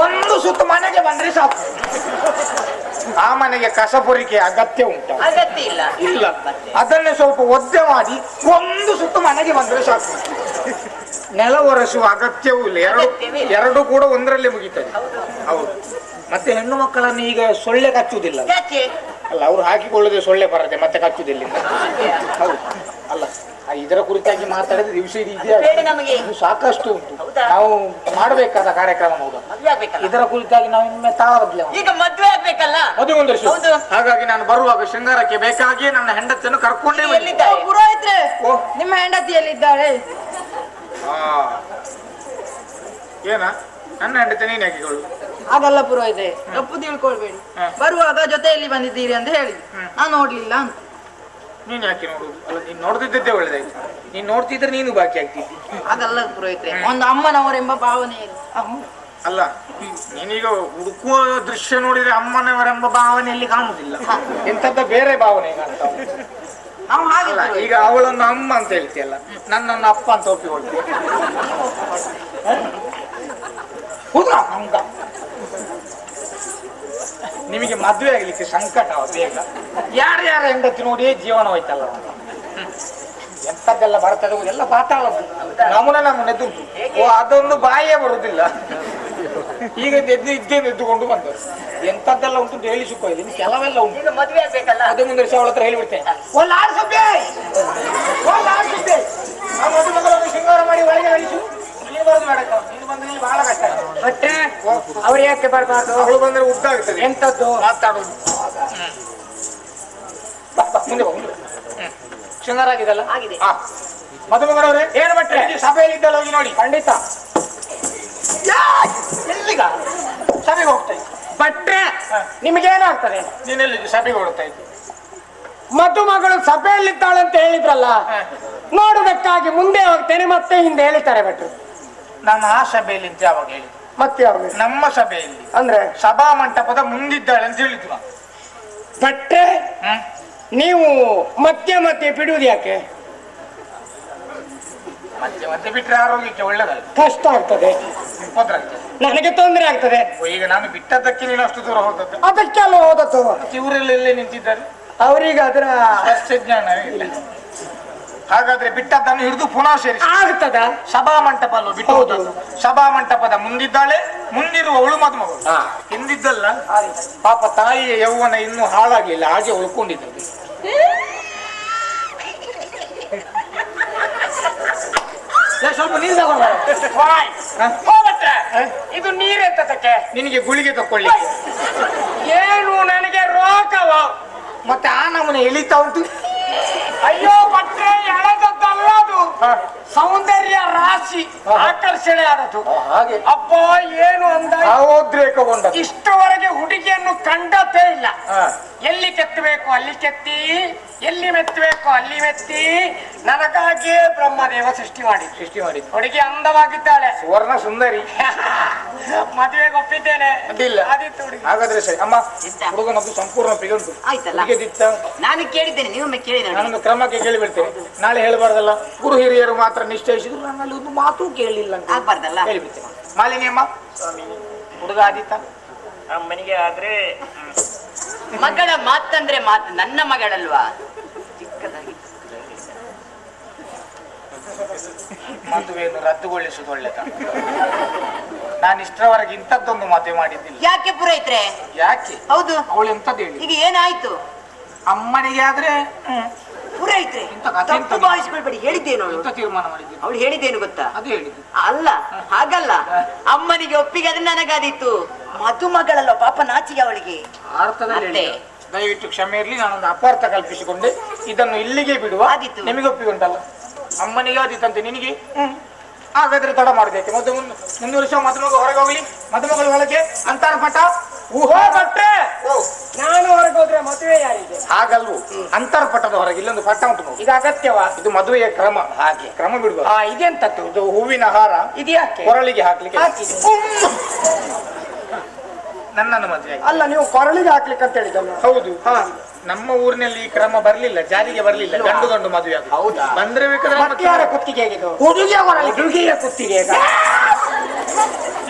ಒಂದು ಸುತ್ತ ಮನೆಗೆ ಬಂದ್ರೆ ಸಾಕು. ಆ ಮನೆಗೆ ಕಸಪೊರಿಕೆ ಅಗತ್ಯ ಉಂಟು? ಅಗತ್ಯ ಇಲ್ಲ. ಇಲ್ಲ. ಅದನ್ನೇ ಸ್ವಲ್ಪ ಒದ್ದೆ ಮಾಡಿ ಒಂದು ಸುತ್ತ ಮನೆಗೆ ಬಂದ್ರೆ ಸಾಕು. ನೆಲ ಒರೆಸುವ ಅಗತ್ಯವೂ ಇಲ್ಲ. ಎರಡು ಕೂಡ ಒಂದರಲ್ಲಿ ಮುಗಿತದೆ. ಹೌದು. ಮತ್ತೆ ಹೆಣ್ಣು ಮಕ್ಕಳನ್ನು ಈಗ ಸೊಳ್ಳೆ ಕಚ್ಚುವುದಿಲ್ಲ. ಯಾಕೆ? ಅಲ್ಲ, ಅವ್ರು ಹಾಕಿಕೊಳ್ಳದೆ ಸೊಳ್ಳೆ ಬರದೆ ಮತ್ತೆ ಕಚ್ಚುವುದಿಲ್ಲ. ಹೌದು. ಅಲ್ಲ, ಇದರ ಕುರಿತಾಗಿ ಮಾತಾಡಿದ್ರೆ ದಿವಸ ಸಾಕಷ್ಟು ಉಂಟು. ನಾವು ಮಾಡಬೇಕಾದ ಕಾರ್ಯಕ್ರಮ ನೋಡುವ. ಇದರ ಕುರಿತಾಗಿ ನಾವು ಇನ್ಮೆ ತಾಳಬದ್ಲೆ ಈಗ ಮದುವೆ ಆಗ್ಬೇಕಲ್ಲ, ಮದುವೆ ಒಂದು. ಹಾಗಾಗಿ ನಾನು ಬರುವಾಗ ಶೃಂಗಾರಕ್ಕೆ ಬೇಕಾಗಿ ನನ್ನ ಹೆಂಡತಿಯನ್ನು ಕರ್ಕೊಂಡೇ ಎಲ್ಲಿದ್ದಾರೆ? ಪುರೋಹಿತ್ರೆ, ನಿಮ್ಮ ಹೆಂಡತಿ ಎಲ್ಲಿದ್ದಾಳೆ? ಏನ ನನ್ನ ಹೆಂಡತಿ ನೀನ್ ಹಾಕಿಕೊಳ್ಳು? ಹಾಗಲ್ಲ ಪುರೋಹಿತ್ರೆ, ತಪ್ಪು ತಿಳ್ಕೊಳ್ಬೇಡಿ. ಬರುವಾಗ ಜೊತೆಯಲ್ಲಿ ಬಂದಿದ್ದೀರಿ ಅಂತ ಹೇಳಿ ನಾನು ನೋಡ್ಲಿಲ್ಲ ಅಂತ. ನೀನ್ ಯಾಕೆ ನೋಡುದು? ಅಲ್ಲ, ನೀನ್ ನೋಡ್ತಿದ್ದೆ ಒಳ್ಳೇದಾಯ್ತು. ನೀನ್ ನೋಡ್ತಿದ್ರೆ ನೀನು ಬಾಕಿ ಆಗ್ತಿದ್ದಿ. ಹಾಗಲ್ಲ ಪುರೋಹಿತ್ರೆ, ಒಂದು ಅಮ್ಮನವರೆಂಬ ಭಾವನೆ ಇದೆ. ಅಲ್ಲ ನೀನೀಗ ಹುಡುಕುವ ದೃಶ್ಯ ನೋಡಿದ್ರೆ ಅಮ್ಮನವರೆಂಬ ಭಾವನೆ ಇಲ್ಲಿ ಕಾಣುದಿಲ್ಲ, ಎಂತದ್ದ ಬೇರೆ ಭಾವನೆ ಕಾಣ್ತಾವ. ನಾವು ಹಾಗೆ ಅಲ್ಲ ಈಗ ಅವಳನ್ನು ಅಮ್ಮ ಅಂತ ಹೇಳ್ತೀಯಲ್ಲ, ನನ್ನನ್ನು ಅಪ್ಪ ಅಂತ ಒಪ್ಪಿಕೊಳ್ತೀಯ. ಹೌದಾ? ನಿಮಗೆ ಮದುವೆ ಆಗ್ಲಿಕ್ಕೆ ಸಂಕಟ ಬೇಗ ಯಾರ್ಯಾರ ಹೆಂಡತಿ ನೋಡಿ ಜೀವನ ಹೋಯ್ತಲ್ಲ, ಎಂತದ್ದೆಲ್ಲ ಬರ್ತದೆ ಎಲ್ಲ ಪಾತಾಳ ನಮ್ಮನೆ ದುಡ್ಡು. ಓ ಅದೊಂದು ಬಾಯೇ ಬರುದಿಲ್ಲ. ಈಗ ಎದ್ದುಕೊಂಡು ಬಂದರು ಎಂತದ್ದೆಲ್ಲ ಉಂಟು ಹೇಳಿ ಸುಖ ಇಲ್ಲಿ ಕೆಲವೆಲ್ಲ ಉಂಟು. ಈಗ ಮದುವೆ ಆಗ್ಬೇಕಲ್ಲ, ಅದೇ ಮುಂದೆ ಅವಳ ಹತ್ರ ಹೇಳಿಬಿಡ್ತೇನೆ, ಶೃಂಗಾರ ಮಾಡಿ ಒಳಗೆ ಕಳಿಸು, ಇಲ್ಲಿ ಬರೋದು ಬೇಡ, ನೀನು ಬಂದ್ರೆ ಇಲ್ಲಿ ಬಹಳ ಕಷ್ಟ. ಮತ್ತೆ ಅವ್ರು ಯಾಕೆ ಬರಬಾರ್ದು? ಅವಳು ಬಂದ್ರೆ ಉದ್ದ ಆಗ್ತದೆ ಎಂತದ್ದು ಮಾತಾಡೋದು. ಮುಂದೆ ಮುಂದೆ ಶೃಂಗಾರ ಆಗಿದಲ್ಲ ಆಗಿದೆ. ಮದುಮಗಳವ್ರೆ ಏನು ಬಿಟ್ರೆ ಸಭೆಯಲ್ಲಿ ಇದ್ದಲ್ಲ ಹೋಗಿ ನೋಡಿ. ಖಂಡಿತ. ಎಲ್ಲಿಗ ಸಭೆಗೆ ಹೋಗ್ತಾ ಇದ್ದೆ ಭಟ್ರೆ ನಿಮಗೇನಾಗ್ತದೆ? ನೀನೆಲ್ಲಿದ್ದು ಸಭೆಗೆ ಹೋಗ್ತಾ ಇದ್ದೆ? ಮದುಮಗಳು ಸಭೆಯಲ್ಲಿದ್ದಾಳೆ ಅಂತ ಹೇಳಿದ್ರಲ್ಲ, ನೋಡುವುದಕ್ಕಾಗಿ ಮುಂದೆ ಹೋಗ್ತೇನೆ ಮತ್ತೆ ಹಿಂದೆ ಹೇಳಿದ್ದಾರೆ ಭಟ್ರು. ನಾನು ಆ ಸಭೆಯಲ್ಲಿ ಅಂತ ಯಾವಾಗ ಹೇಳಿದ್ದು? ಮತ್ತೆ ಯಾವಾಗ? ನಮ್ಮ ಸಭೆಯಲ್ಲಿ ಅಂದ್ರೆ ಸಭಾ ಮಂಟಪದ ಮುಂದಿದ್ದಾಳೆ ಅಂತ ಹೇಳಿದ್ರು. ಭಟ್ರೆ ನೀವು ಮತ್ತೆ ಮತ್ತೆ ಬಿಡುವುದು ಯಾಕೆ? ಮತ್ತೆ ಮತ್ತೆ ಬಿಟ್ರೆ ಆರೋಗ್ಯಕ್ಕೆ ಒಳ್ಳೇದಲ್ಲ, ಕಷ್ಟ ಆಗ್ತದೆ, ತೊಂದ್ರೆ ಆಗ್ತದೆ, ನನಗೆ ತೊಂದರೆ ಆಗ್ತದೆ. ಈಗ ನಾನು ಬಿಟ್ಟದ್ದಕ್ಕೆ ನೀನು ಅಷ್ಟು ದೂರ ಹೋದದ್ದು. ಅದಕ್ಕೆಲ್ಲ ಹೋದದ್ದು. ಇವರೆಲ್ಲ ಎಲ್ಲೇ ನಿಂತಿದ್ದಾರೆ? ಅವರಿಗೆ ಅದರ ಜ್ಞಾನ ಇಲ್ಲ. ಹಾಗಾದ್ರೆ ಬಿಟ್ಟದ್ದನ್ನು ಹಿಡಿದು ಪುನಃ ಸೇರಿಸಿ ಆಗ್ತದ? ಸಭಾ ಮಂಟಪ ಅಲ್ಲೋ ಬಿಟ್ಟು ಹೋದದ್ದು. ಸಭಾ ಮಂಟಪದ ಮುಂದಿದ್ದಾಳೆ, ಮುಂದಿರುವವಳು ಮದುಮಗಳು. ಹಿಂದಿದ್ದಲ್ಲ ಪಾಪ ತಾಯಿಯ ಯೌವನ ಇನ್ನೂ ಹಾಳಾಗ್ಲಿಲ್ಲ, ಹಾಗೆ ಉಳ್ಕೊಂಡಿದ್ದದ್ದು. ಸ್ವಲ್ಪ ನೀರು ಇದು ನೀರೆಂತದಕ್ಕೆ? ನಿನಗೆ ಗುಳಿಗೆ ತಕೊಳ್ಳಿಕ್ಕೆ. ಏನು ನನಗೆ ರೋಗವ? ಮತ್ತೆ ಆ ನಮ್ಮನೆ ಎಳಿತಾ ಉಂಟು. ಅಯ್ಯೋ ಭಟ್ರೆ, ಎಳೆದದ್ದಲ್ಲದು, ಸೌಂದರ್ಯ ರಾಶಿ ಆಕರ್ಷಣೆ ಆದದ್ದು. ಹಾಗೆ ಅಪ್ಪ ಏನು ಅಂದ, ಭಾವೋದ್ರೇಕಗೊಂಡ ಇಷ್ಟವರೆಗೆ ಹುಡುಗಿಯನ್ನು ಕಂಡತೇ ಇಲ್ಲ. ಎಲ್ಲಿ ಕೆತ್ತಬೇಕು ಅಲ್ಲಿ ಕೆತ್ತಿ, ಎಲ್ಲಿ ಮೆತ್ತಬೇಕು ಅಲ್ಲಿ ಮೆತ್ತಿ, ನನಗಾಗಿಯೇ ಬ್ರಹ್ಮದೇವ ಸೃಷ್ಟಿ ಮಾಡಿ ಹುಡುಗಿ ಅಂದವಾಗಿದ್ದಾಳೆ, ಸುವರ್ಣ ಸುಂದರಿ. ಮದುವೆಗೆ ಒಪ್ಪಿದ್ದೇನೆ. ಅಡ್ಡಿಲ್ಲ. ಆದಿತ್ತು ಹುಡುಗಿ. ಹಾಗಾದ್ರೆ ಸರಿ ಅಮ್ಮ, ಹುಡುಗನದ್ದು ಸಂಪೂರ್ಣ ಒಪ್ಪಿಗೆ ಉಂಟು. ಆಯ್ತಲ್ಲ? ಹುಡುಗಿದಿತ್ತ ನಾನು ಕೇಳಿದ್ದೇನೆ, ನೀವೊಮ್ಮೆ ಕೇಳಿ ನೋಡಿ. ನಾನೊಂದು ಕ್ರಮಕ್ಕೆ ಕೇಳಿಬಿಡ್ತೇನೆ, ನಾಳೆ ಹೇಳಬಾರ್ದಲ್ಲ. ಗುರು ಹಿರಿಯರು ಮಾತ್ರ ನಿಶ್ಚಯಿಸಿದ್ರು, ನನ್ನಲ್ಲಿ ಒಂದು ಮಾತು ಕೇಳಲಿಲ್ಲ ಅಂತ ಆಗ್ಬಾರ್ದಲ್ಲ? ಹೇಳಿಬಿಡ್ತೇನೆ. ಮಾಲಿನಿ ಅಮ್ಮ, ಹುಡುಗ ಆದಿತ್ತ ಅಮ್ಮನಿಗೆ ಆದ್ರೆ ಮಗಳ ಮಾತಂದ್ರೆ ಮಾತು, ನನ್ನ ಮಗಳಲ್ವಾ? ಚಿಕ್ಕದಾಗಿ ಮದುವೆಯನ್ನು ರದ್ದುಗೊಳಿಸುವುದು ಒಳ್ಳೆದ. ನಾನು ಇಷ್ಟರವರೆಗೆ ಇಂಥದ್ದೊಂದು ಮದುವೆ ಮಾಡಿದ್ದಿಲ್ಲ. ಯಾಕೆ ಪುರೋಹಿತ್ರೆ? ಯಾಕೆ? ಹೌದು, ಅವಳು ಎಂತದ್ದು ಹೇಳಿ? ಈಗ ಏನಾಯ್ತು? ಅಮ್ಮನಿಗೆ ಆದ್ರೆ ಪುರೋಹಿತ್ರೆ ಇಂಥ ಕಥೆ ತಪ್ಪು ಭಾವಿಸ್ಕೊಳ್ಬೇಡಿ, ಹೇಳಿದ್ದೇನು ಅವಳು? ಎಂತ ತೀರ್ಮಾನ ಮಾಡಿದ್ದೀನಿ? ಅವಳು ಹೇಳಿದ್ದೇನು ಗೊತ್ತಾ? ಅದೇ ಹೇಳಿದ್ದು. ಅಲ್ಲ, ಹಾಗಲ್ಲ, ಅಮ್ಮನಿಗೆ ಒಪ್ಪಿಗೆ ಅದು ನನಗಾದೀತು, ಮದುಮಗಳಲ್ಲ ಪಾಪ, ನಾಚಿಗೆ ಅವಳಿಗೆ. ಅರ್ಥದಲ್ಲಿ ಮತ್ತೆ? ಹೇಳಿದ್ದು. ದಯವಿಟ್ಟು ಕ್ಷಮೆ ಇರಲಿ, ನಾನೊಂದು ಅಪಾರ್ಥ ಕಲ್ಪಿಸಿಕೊಂಡೆ, ಇದನ್ನು ಇಲ್ಲಿಗೆ ಬಿಡುವ. ಆದೀತು. ನಿಮಗೆ ಒಪ್ಪಿಗೆ ಉಂಟಲ್ಲ? ಅಮ್ಮನಿಗೆ ಆದಿತ್ತಂತೆ, ನಿನಗೆ? ಹಾಗಾದ್ರೆ ತಡ ಮಾಡುದಕ್ಕೆ ಮೊದಲು ಮುಂದುವರಿಸ. ಮದುಮಗ ಹೊರಗೆ ಹೋಗ್ಲಿ, ಮದುಮಗಳು ಒಳಗೆ ಅಂತಾರ ಪಟ. ಭಟ್ರೆ, ನಾನು ಹೊರಗೆ ಹೋದ್ರೆ ಮದುವೆ ಯಾರಿಗೆ? ಹಾಗಲ್ವು, ಅಂತರ್ಪಟದ ಹೊರಗೆ ಇಲ್ಲೊಂದು ಪಟ್ಟ ಉಂಟು ನೋಡಿ. ಇದು ಅಗತ್ಯವಾ? ಇದು ಮದುವೆಯ ಕ್ರಮ, ಹಾಗೆ ಕ್ರಮ ಬಿಡುವ. ಇದೆಂತದ್ದು? ಇದು ಹೂವಿನ ಹಾರ, ಇದ್ಯಾಕೆ ಕೊರಳಿಗೆ ಹಾಕ್ಲಿಕ್ಕೆ. ಹಾಕಿದೆ. ನನ್ನನ್ನು ಮದುವೆ ಆಗಿ. ಅಲ್ಲ, ನೀವು ಕೊರಳಿಗೆ ಹಾಕ್ಲಿಕ್ಕೆ ಅಂತ ಹೇಳಿದಲ್ಲ. ಹೌದು. ನಮ್ಮ ಊರಿನಲ್ಲಿ ಈ ಕ್ರಮ ಬರ್ಲಿಲ್ಲ, ಜಾರಿಗೆ ಬರ್ಲಿಲ್ಲ. ಗಂಡು ಗಂಡು ಮದುವೆ ಆಗುದು. ಹೌದಾ? ಬಂದ್ರೆ ಬೇಕಾದ್ರೆ ಮತ್ತೆ ಯಾರ ಕುತ್ತಿಗೆ ಹೇಗಿದ್ದು? ಹುಡುಗಿಯ ಕೊರಳಿ. ಹುಡುಗಿಯ ಕುತ್ತಿಗೆಗ?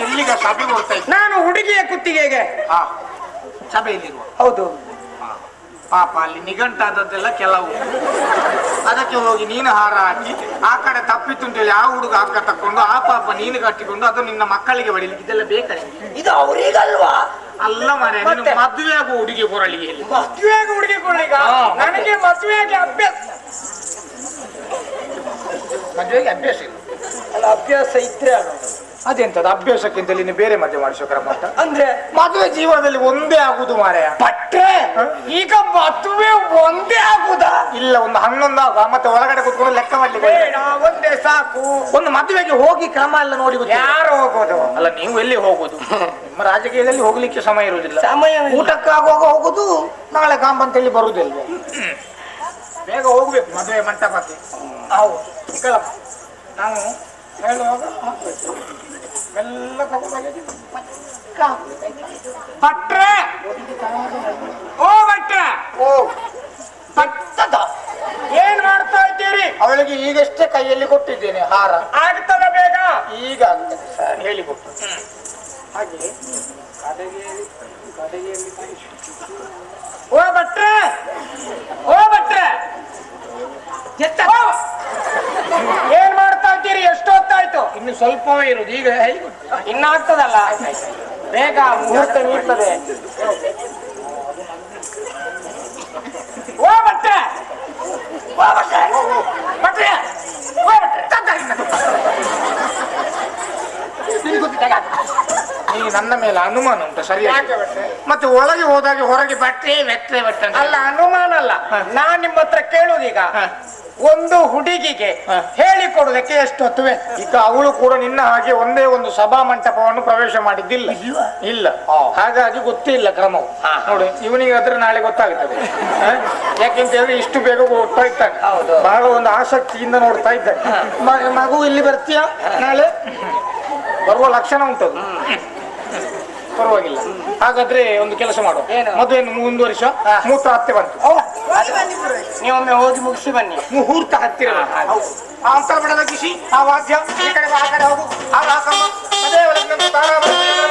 ಎಲ್ಲಿಗ ಸಭೆಗೆ ಹೋಗ್ತಾ ಇದ್ದೆ ನಾನು ಹುಡುಗಿಯ ಕುತ್ತಿಗೆಗೆ. ಸಭೆಯಲ್ಲಿರುವ. ಹೌದು. ಪಾಪ ಅಲ್ಲಿ ನಿಘಂಟಾದದ್ದೆಲ್ಲ ಕೆಲವು, ಅದಕ್ಕೆ ಹೋಗಿ ನೀನು ಹಾರ ಹಾಕಿ ಆ ಕಡೆ ತಪ್ಪಿತ್ತುಂಟೇಳಿ ಆ ಹುಡುಗ ಹಗ್ಗ ತಕೊಂಡು ಆ ಪಾಪ ನೀನು ಕಟ್ಟಿಕೊಂಡು ಅದು ನಿನ್ನ ಮಕ್ಕಳಿಗೆ ಬಡಿಲಿಕ್ಕೆ ಇದೆಲ್ಲ ಬೇಕಾರೆ. ಇದು ಅವರಿಗಲ್ವಾ? ಅಲ್ಲ ಮರೆ, ನೀನು ಮದುವೆ ಆಗುವ ಹುಡುಗಿ ಕೊರಳಿಗೆ ಹೇಳಿ. ಮದುವೆಗೆ ಹುಡುಗಿ ಕೊಡ್ಲಿಗ? ನನಗೆ ಮದುವೆಗೆ ಅಭ್ಯಾಸ. ಮದುವೆಗೆ ಅಭ್ಯಾಸ ಇಲ್ಲ. ಅಲ್ಲ, ಅಭ್ಯಾಸ ಇದ್ರೆ ಅಲ್ಲ. ಅದೆಂತದ ಅಭ್ಯಾಸಕ್ಕಿಂತ ನೀನು ಬೇರೆ ಮದುವೆ ಮಾಡಿಸೋ ಕ್ರಮ ಅಂತ ಅಂದ್ರೆ ಮದುವೆ ಜೀವನದಲ್ಲಿ ಒಂದೇ ಆಗುದು ಮಾರೆಯ. ಭಟ್ರೆ, ಈಗ ಮದುವೆ ಒಂದೇ ಆಗುದಾ? ಇಲ್ಲ, ಒಂದು ಹನ್ನೊಂದು ಆಗುವ, ಮತ್ತೆ ಒಳಗಡೆ ಕೂತ್ಕೊಂಡು ಲೆಕ್ಕ ಮಾಡ್ಲಿಕ್ಕೆ ಬೇಡ, ಒಂದೇ ಸಾಕು. ಒಂದು ಮದುವೆಗೆ ಹೋಗಿ ಕ್ರಮ ಎಲ್ಲ ನೋಡಿ ಗೊತ್ತಿಲ್ಲ. ಯಾರು ಹೋಗೋದು? ಅಲ್ಲ, ನೀವು ಎಲ್ಲಿ ಹೋಗೋದು? ನಿಮ್ಮ ರಾಜಕೀಯದಲ್ಲಿ ಹೋಗ್ಲಿಕ್ಕೆ ಸಮಯ ಇರುವುದಿಲ್ಲ. ಸಮಯ ಊಟಕ್ಕಾಗುವಾಗ ಹೋಗುದು, ನಾಳೆ ಕಾಂಬಂತೇಳಿ ಬರುವುದಿಲ್ವ? ಬೇಗ ಹೋಗ್ಬೇಕು ಮದುವೆ ಮಂಟಪಕ್ಕೆ. ಹೌದು. ನಾವು ಹೇಳುವಾಗ ಎಲ್ಲ ತಗೊಂಡೋಗಿ ಭಟ್ರೆ ಓ ಭಟ್ರೆ ಓ ಭತ್ತದ ಏನ್ ಮಾಡ್ತಾ ಇದ್ದೀರಿ? ಅವಳಿಗೆ ಈಗಷ್ಟೇ ಕೈಯಲ್ಲಿ ಕೊಟ್ಟಿದ್ದೇನೆ ಹಾರ. ಆಗ್ತದ ಬೇಗ? ಈಗ ಆಗ್ತದೆ ಸರ್, ಹೇಳಿಕೊಟ್ಟು. ಹಾಗೆ ಓ ಭಟ್ರೆ, ಓ ಭಟ್ರೆ, ಏನ್ ಮಾಡ್ತಾ ಇದ್ದೀರಿ? ಎಷ್ಟೊತ್ತಾಯ್ತು? ಇನ್ನು ಸ್ವಲ್ಪವೇ ಇರುದು, ಈಗ ಹೇಳಿಕೊಟ್ಟು. ಇನ್ನಾಗ್ತದಲ್ಲ, ಬೇಗ ಮುಹೂರ್ತ ಮೀರ್ತದೆ. ಓ ಭಟ್ರೆ, ಓ ಭಟ್ರೆ, ಭಟ್ರೆ, ಓ ಭಟ್ರೆ, ಈಗ ನನ್ನ ಮೇಲೆ ಅನುಮಾನ ಉಂಟು ಸರಿಯಾಗಿ. ಮತ್ತೆ ಒಳಗೆ ಹೋದಾಗ ಹೊರಗೆ ಬಟ್ಟೆ ವೆಟ್ರೆ ಬಟ್ಟೆ ಅಲ್ಲ ಅನುಮಾನ ಅಲ್ಲ, ನಾನ್ ನಿಮ್ಮ ಹತ್ರ ಕೇಳುವುದೀಗ ಒಂದು ಹುಡುಗಿಗೆ ಹೇಳಿಕೊಡುವುದಕ್ಕೆ ಎಷ್ಟೊತ್ತುವೆ? ಈಗ ಅವಳು ಕೂಡ ನಿನ್ನ ಹಾಗೆ ಒಂದೇ ಒಂದು ಸಭಾ ಮಂಟಪವನ್ನು ಪ್ರವೇಶ ಮಾಡಿದ್ದಿಲ್ಲ. ಇಲ್ಲ, ಹಾಗಾಗಿ ಗೊತ್ತೇ ಇಲ್ಲ ಕ್ರಮವು. ನೋಡಿ ಇವನಿಗೆ ಅದ್ರ ನಾಳೆ ಗೊತ್ತಾಗ್ತದೆ. ಯಾಕೆಂತ ಹೇಳಿದ್ರೆ ಇಷ್ಟು ಬೇಗ ಓದ್ತಾ ಇದ್ದಾನೆ, ಬಹಳ ಒಂದು ಆಸಕ್ತಿಯಿಂದ ನೋಡ್ತಾ ಇದ್ದಾನೆ. ಮಗು ಇಲ್ಲಿ ಬರ್ತೀಯಾ ನಾಳೆ? ಬರುವ ಲಕ್ಷಣ ಉಂಟದು, ಪರವಾಗಿಲ್ಲ. ಹಾಗಾದ್ರೆ ಒಂದು ಕೆಲಸ ಮಾಡು, ಮದುವೆಯನ್ನು ಮುಂದುವರಿಸ. ಮೂತ್ರ ಹತ್ತೆ ಬಂತು, ನೀವೊಮ್ಮೆ ಹೋಗಿ ಮುಗಿಸಿ ಬನ್ನಿ. ಮುಹೂರ್ತ ಹತ್ತಿರ ಆ ಅಂತರ ಬಿಡದ ಕಿಸಿ, ಆ ವಾದ್ಯ ಈ ಕಡೆ ಆ ಕಡೆ ಹೋಗು, ಆಗ ಹಾಕಮ್ಮ ಅದೇ ಒಳಗೆ ತಾಳ ಬರ್ತದೆ.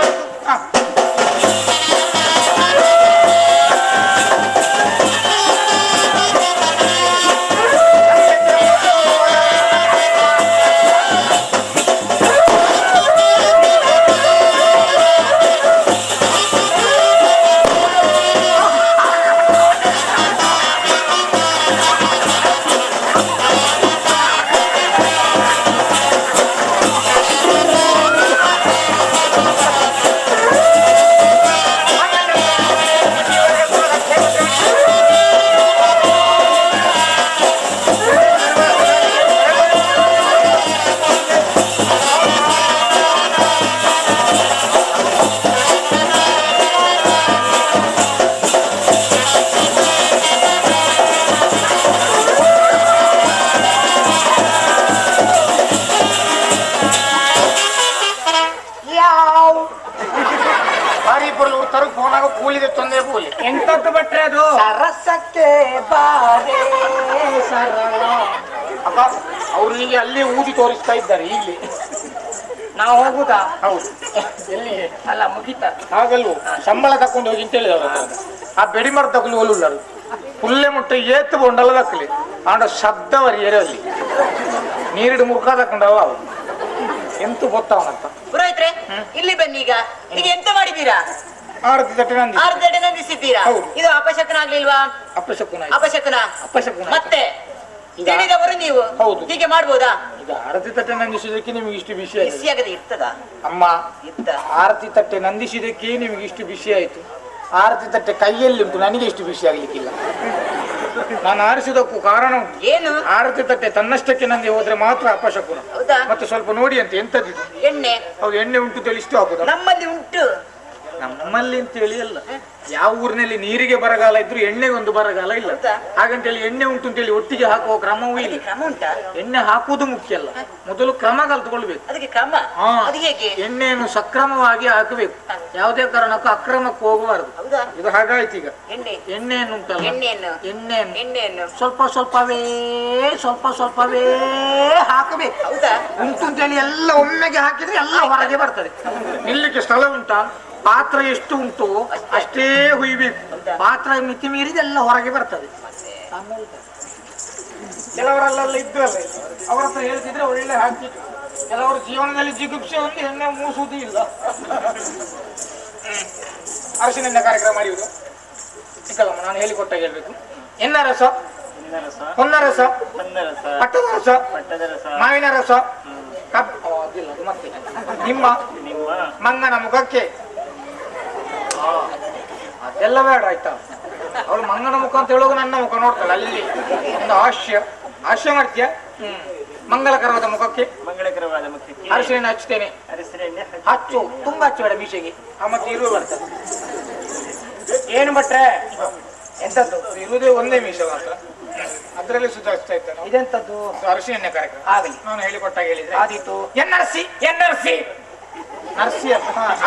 ಎಂತದ್ದು ಭಟ್ರೆ ಅದು? ಸರಸಕ್ಕೆ ಬಾರೆ ಸರಳ. ಅಪ್ಪ ಅವ್ರು ಈಗ ಅಲ್ಲಿ ಊದಿ ತೋರಿಸ್ತಾ ಇದ್ದಾರೆ ಇಲ್ಲಿ. ನಾವು ಹೋಗುದಾ? ಹೌದು. ಎಲ್ಲಿ? ಅಲ್ಲ ಮುಗಿತ ಹಾಗಲ್ವ, ಸಂಬಳ ತಕೊಂಡು ಹೋಗಿ ಅಂತ ಹೇಳಿದವರು. ಆ ಬೆಡಿ ಮರ ತಗೊಳ್ಳಿ ಒಲ್ಲುಳ್ಳರು ಪುಲ್ಲೆ ಮುಟ್ಟ ಏತ್ತು ಬೊಂಡಲ್ಲ ತಕ್ಕಲಿ ಆಂಡ ಶಬ್ದ ವರಿಯರೇ ಅಲ್ಲಿ ನೀರಿಡು ಮುಖ ತಕೊಂಡವ ಅವು ಎಂತ ಗೊತ್ತವನಂತ. ಪುರೋಹಿತ್ರೆ ಇಲ್ಲಿ ಬನ್ನಿ. ಈಗ ಎಂತ ಮಾಡಿದ್ದೀರಾ? ಆರತಿ ತಟ್ಟೆ ನಂದಿ ಆರತಿ ನಂದಿಸಿದ್ದೀರಾ? ಇದು ಅಪಶಕನ ಆಗ್ಲಿಲ್ವಾ? ಅಪಶಕುನ ಅಪಶಕುನ ಮತ್ತೆ ಈಗ ತಿಳಿದವರು ನೀವು. ಹೌದು. ಹೀಗೆ ಮಾಡ್ಬೋದಾ? ಈಗ ಆರತಿ ತಟ್ಟೆ ನಂದಿಸಿದಕ್ಕೆ ನಿಮಗೆ ಇಷ್ಟು ಬಿಸಿ ಆಯ್ತು ಬಿಸಿಯಾಗದೆ ಇರ್ತದ ಅಮ್ಮ? ಆರತಿ ತಟ್ಟೆ ನಂದಿಸಿದಕ್ಕೆ ನಿಮಗೆ ಇಷ್ಟು ಬಿಸಿ ಆಯ್ತು. ಆರತಿ ತಟ್ಟೆ ಕೈಯಲ್ಲಿ ಉಂಟು, ನನಗೆ ಇಷ್ಟು ಬಿಸಿ ಆಗ್ಲಿಕ್ಕಿಲ್ಲ. ನಾನು ಆರಿಸಿದಕ್ಕೂ ಕಾರಣ ಉಂಟು. ಏನು? ಆರತಿ ತಟ್ಟೆ ತನ್ನಷ್ಟಕ್ಕೆ ನಂದಿ ಹೋದ್ರೆ ಮಾತ್ರ ಅಪಶಕುನ. ಹೌದಾ? ಮತ್ತೆ ಸ್ವಲ್ಪ ನೋಡಿ ಅಂತ ಎಂತದ್ದು ಎಣ್ಣೆ? ಹೌದು, ಎಣ್ಣೆ ಉಂಟು ಅಂತ ಇಷ್ಟು ಹಾಕುದು. ನಮ್ಮಲ್ಲಿ ಉಂಟು. ನಮ್ಮಲ್ಲಿ ಅಂತ ಹೇಳಿ ಅಲ್ಲ, ಯಾವ ಊರಿನಲ್ಲಿ ನೀರಿಗೆ ಬರಗಾಲ ಇದ್ರು ಎಣ್ಣೆಗೆ ಒಂದು ಬರಗಾಲ ಇಲ್ಲ. ಹಾಗಂತೇಳಿ ಎಣ್ಣೆ ಉಂಟು ಅಂತೇಳಿ ಒಟ್ಟಿಗೆ ಹಾಕುವ ಕ್ರಮವೂ ಇಲ್ಲ. ಕ್ರಮ ಉಂಟಾ? ಎಣ್ಣೆ ಹಾಕುವುದು ಮುಖ್ಯ ಅಲ್ಲ, ಮೊದಲು ಕ್ರಮ ಕಲ್ತುಕೊಳ್ಬೇಕು. ಅದಕ್ಕೆ ಕ್ರಮ? ಅದು ಹೇಗೆ? ಎಣ್ಣೆಯನ್ನು ಸಕ್ರಮವಾಗಿ ಹಾಕಬೇಕು, ಯಾವುದೇ ಕಾರಣಕ್ಕೂ ಅಕ್ರಮಕ್ಕೆ ಹೋಗಬಾರದು. ಹೌದಾ? ಇದು ಹಾಗಾಯ್ತು. ಈಗ ಎಣ್ಣೆಯನ್ನು ಉಂಟಲ್ಲ, ಎಣ್ಣೆಯನ್ನು ಸ್ವಲ್ಪ ಸ್ವಲ್ಪವೇ ಹಾಕಬೇಕು. ಹೌದಾ? ಉಂಟು ಅಂತೇಳಿ ಎಲ್ಲ ಒಮ್ಮೆಗೆ ಹಾಕಿದ್ರೆ ಎಲ್ಲ ಹೊರಗೆ ಬರ್ತದೆ. ನಿಲ್ಲಿಕ್ಕೆ ಸ್ಥಳ ಉಂಟಾ? ಪಾತ್ರ ಎಷ್ಟು ಉಂಟು ಅಷ್ಟೇ ಹುಯ್ಬೇಕು. ಪಾತ್ರ ಮಿತಿ ಮೀರಿದೆಲ್ಲ ಹೊರಗೆ ಬರ್ತದೆ. ಕೆಲವರೆಲ್ಲ ಇದ್ರಲ್ಲ, ಅವರ ಹತ್ರ ಹೇಳ್ತಿದ್ರೆ ಒಳ್ಳೆ ಹಾಕಿ. ಕೆಲವರು ಜೀವನದಲ್ಲಿ ಜಿಗುಪ್ಸೆ ಒಂದು ಎಣ್ಣೆ ಮೂಸುವುದೂ ಇಲ್ಲ. ಅರಿಶಿನ ಕಾರ್ಯಕ್ರಮ ಮಾಡಿಯುವುದು ಸಿಕ್ಕಲ್ಲಮ್ಮ, ನಾನು ಹೇಳಿಕೊಟ್ಟಾಗ ಹೇಳ್ಬೇಕು. ಎನ್ನ ರಸ, ಹೊನ್ನ ರಸ, ಪಟ್ಟದ ರಸ, ಮಾವಿನ ರಸ, ಅದಿಲ್ಲ ಅದು ಮತ್ತೆ ನಿಮ್ಮ ಮಂಗನ ಮುಖಕ್ಕೆ ಅದೆಲ್ಲ ಬೇಡ ಆಯ್ತಾ. ಅವಳು ಮಂಗನ ಮುಖ ಅಂತ ಹೇಳುವಾಗ ನನ್ನ ಮುಖ ನೋಡ್ತಾಳೆ, ಅಲ್ಲಿ ಒಂದು ಹಾಸ್ಯ ಮಾಡ್ತೀಯ. ಮಂಗಳಕರವಾದ ಮುಖಕ್ಕೆ ಅರಿಶಿನ ಹಚ್ತೇನೆ. ಹಚ್ಚು, ತುಂಬಾ ಹಚ್ಚಬೇಡ ಮೀಸೆಗೆ, ಮತ್ತೆ ಇರುವ ಬರ್ತದೆ. ಏನು ಭಟ್ರೆ? ಎಂತದ್ದು ಇರುವುದೇ ಒಂದೇ ಮೀಸೆ ಮಾತ್ರ, ಅದ್ರಲ್ಲಿ ಸುಧಾರಿಸ್ತಾ ಇದ್ದಾನೆ. ಇದೆಂತದ್ದು? ಅರಿಶಿನ ಕಾರ್ಯಕ್ರಮ ಆಗಲಿ, ನಾನು ಹೇಳಿಕೊಟ್ಟಾಗ ಹೇಳಿದ್ರೆ ಆದೀತು. ಎನ್ನರಸಿ ನರಸಿ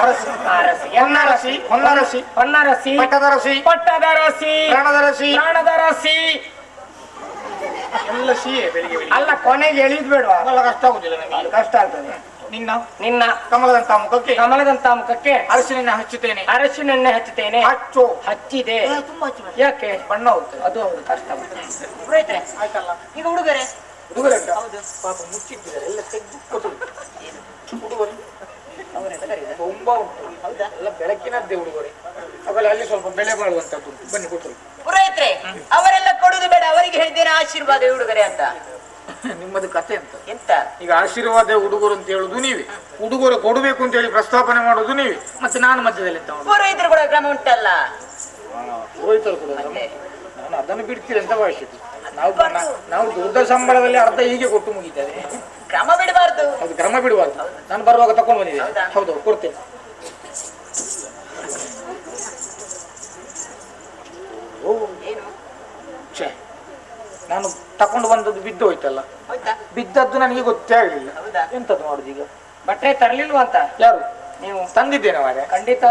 ಅರಸಿ ಅರಸಿ ಹೊನ್ನರಸಿ ಹೊನ್ನರಸಿ ಹೊನ್ನರಸಿ ಪಟ್ಟದರಸಿ ಪಟ್ಟದರಸಿ ಪ್ರಾಣದರಸಿ ಪ್ರಾಣದರಸಿ ಎಲ್ಲ ಸಿಹಿ ಬೆಳಿಗ್ಗೆ ಬೆಳಿಗ್ಗೆ ಅಲ್ಲ ಕೊನೆಗೆ ಎಳಿದ್ ಬೇಡವಾ ಅದೆಲ್ಲ ಕಷ್ಟ ಆಗುದಿಲ್ಲ ನಮಗೆ ಕಷ್ಟ ಆಗ್ತದೆ ನಿನ್ನ ನಿನ್ನ ಕಮಲದಂತ ಮುಖಕ್ಕೆ ಕಮಲದಂತ ಮುಖಕ್ಕೆ ಅರಸಿನ ಹಚ್ಚುತ್ತೇನೆ ಅರಶಿನೆಣ್ಣೆ ಹಚ್ಚುತ್ತೇನೆ ಹಚ್ಚು ಹಚ್ಚಿದೆ ತುಂಬಾ ಹಚ್ಚು ಯಾಕೆ ಬಣ್ಣ ಹೋಗ್ತದೆ ಅದು ಹೌದು ಕಷ್ಟ ಪುರೋಹಿತ್ರೆ ಆಯ್ತಲ್ಲ ಈಗ ಹುಡುಗರೆ ಹುಡುಗರ ಹೌದು ಪಾಪ ಮುಚ್ಚಿಟ್ಟಿದ್ದಾರೆ ಎಲ್ಲ ತೆಗೆದು ಕೊಟ್ಟು ಹುಡುಗರು ಅವರೆಲ್ಲ ಕರೀತಾರೆ. ತುಂಬಾ ಉಂಟು ಹೌದಾ ಎಲ್ಲ ಬೆಳಕಿನದ್ದೇ ಉಡುಗೊರೆ ಅವೆಲ್ಲ ಅಲ್ಲಿ ಸ್ವಲ್ಪ ಬೆಲೆ ಬಾಳುವಂತದ್ದು ಬನ್ನಿ ಕೊಟ್ಟರು ಪುರೋಹಿತ್ರೆ ಅವರೆಲ್ಲ ಕೊಡುದು ಬೇಡ ಅವರಿಗೆ ಹೇಳಿದ್ದೇನೆ ಆಶೀರ್ವಾದ ಹುಡುಗರೆ ಅಂತ ನಿಮ್ಮದು ಕತೆ ಅಂತ ಎಂತ ಈಗ ಆಶೀರ್ವಾದ ಉಡುಗೊರೆ ಅಂತ ಹೇಳುದು ನೀವೇ ಉಡುಗೊರೆ ಕೊಡಬೇಕು ಅಂತ ಹೇಳಿ ಪ್ರಸ್ತಾಪನೆ ಮಾಡೋದು ನೀವೇ ಮತ್ತೆ ನಾನು ಮಧ್ಯದಲ್ಲಿ ಎಂತ ಮಾಡುದು ಪುರೋಹಿತರು ಕೂಡ ಕ್ರಮ ಉಂಟಲ್ಲ ಪುರೋಹಿತರು ಕೂಡ ಮತ್ತೆ ನಾನು ಅದನ್ನು ಬಿಡ್ತೀರಿ ಅಂತ ಭಾವಿಸಿದ್ದು ನಾವು ದೊಡ್ಡ ಸಂಬಳದಲ್ಲಿ ಅರ್ಧ ಹೀಗೆ ಕೊಟ್ಟು ಮುಗಿದ್ದಾರೆ ಕ್ರಮ ಬಿಡಬಾರ್ದು ಅದು ಕ್ರಮ ಬಿಡುವಾಗ ನಾನು ಬರುವಾಗ ತಕೊಂಡು ಬಂದಿದ್ದೆ ಹೌದಾ? ಹೌದು ಕೊಡ್ತೇನೆ ಏನು ಛೇ ನಾನು ತಕೊಂಡು ಬಂದದ್ದು ಬಿದ್ದು ಹೋಯ್ತಲ್ಲ ಹೋಯ್ತಾ ಬಿದ್ದದ್ದು ನನಗೆ ಗೊತ್ತೇ ಆಗಲಿಲ್ಲ ಹೌದಾ? ಎಂತದ್ದು ಮಾಡುದು ಈಗ ಬಟ್ಟೆ ತರ್ಲಿಲ್ವಾ ಅಂತ ಯಾರು ನೀವು ತಂದಿದ್ದೇನೆ ಮಾರೆ ಖಂಡಿತ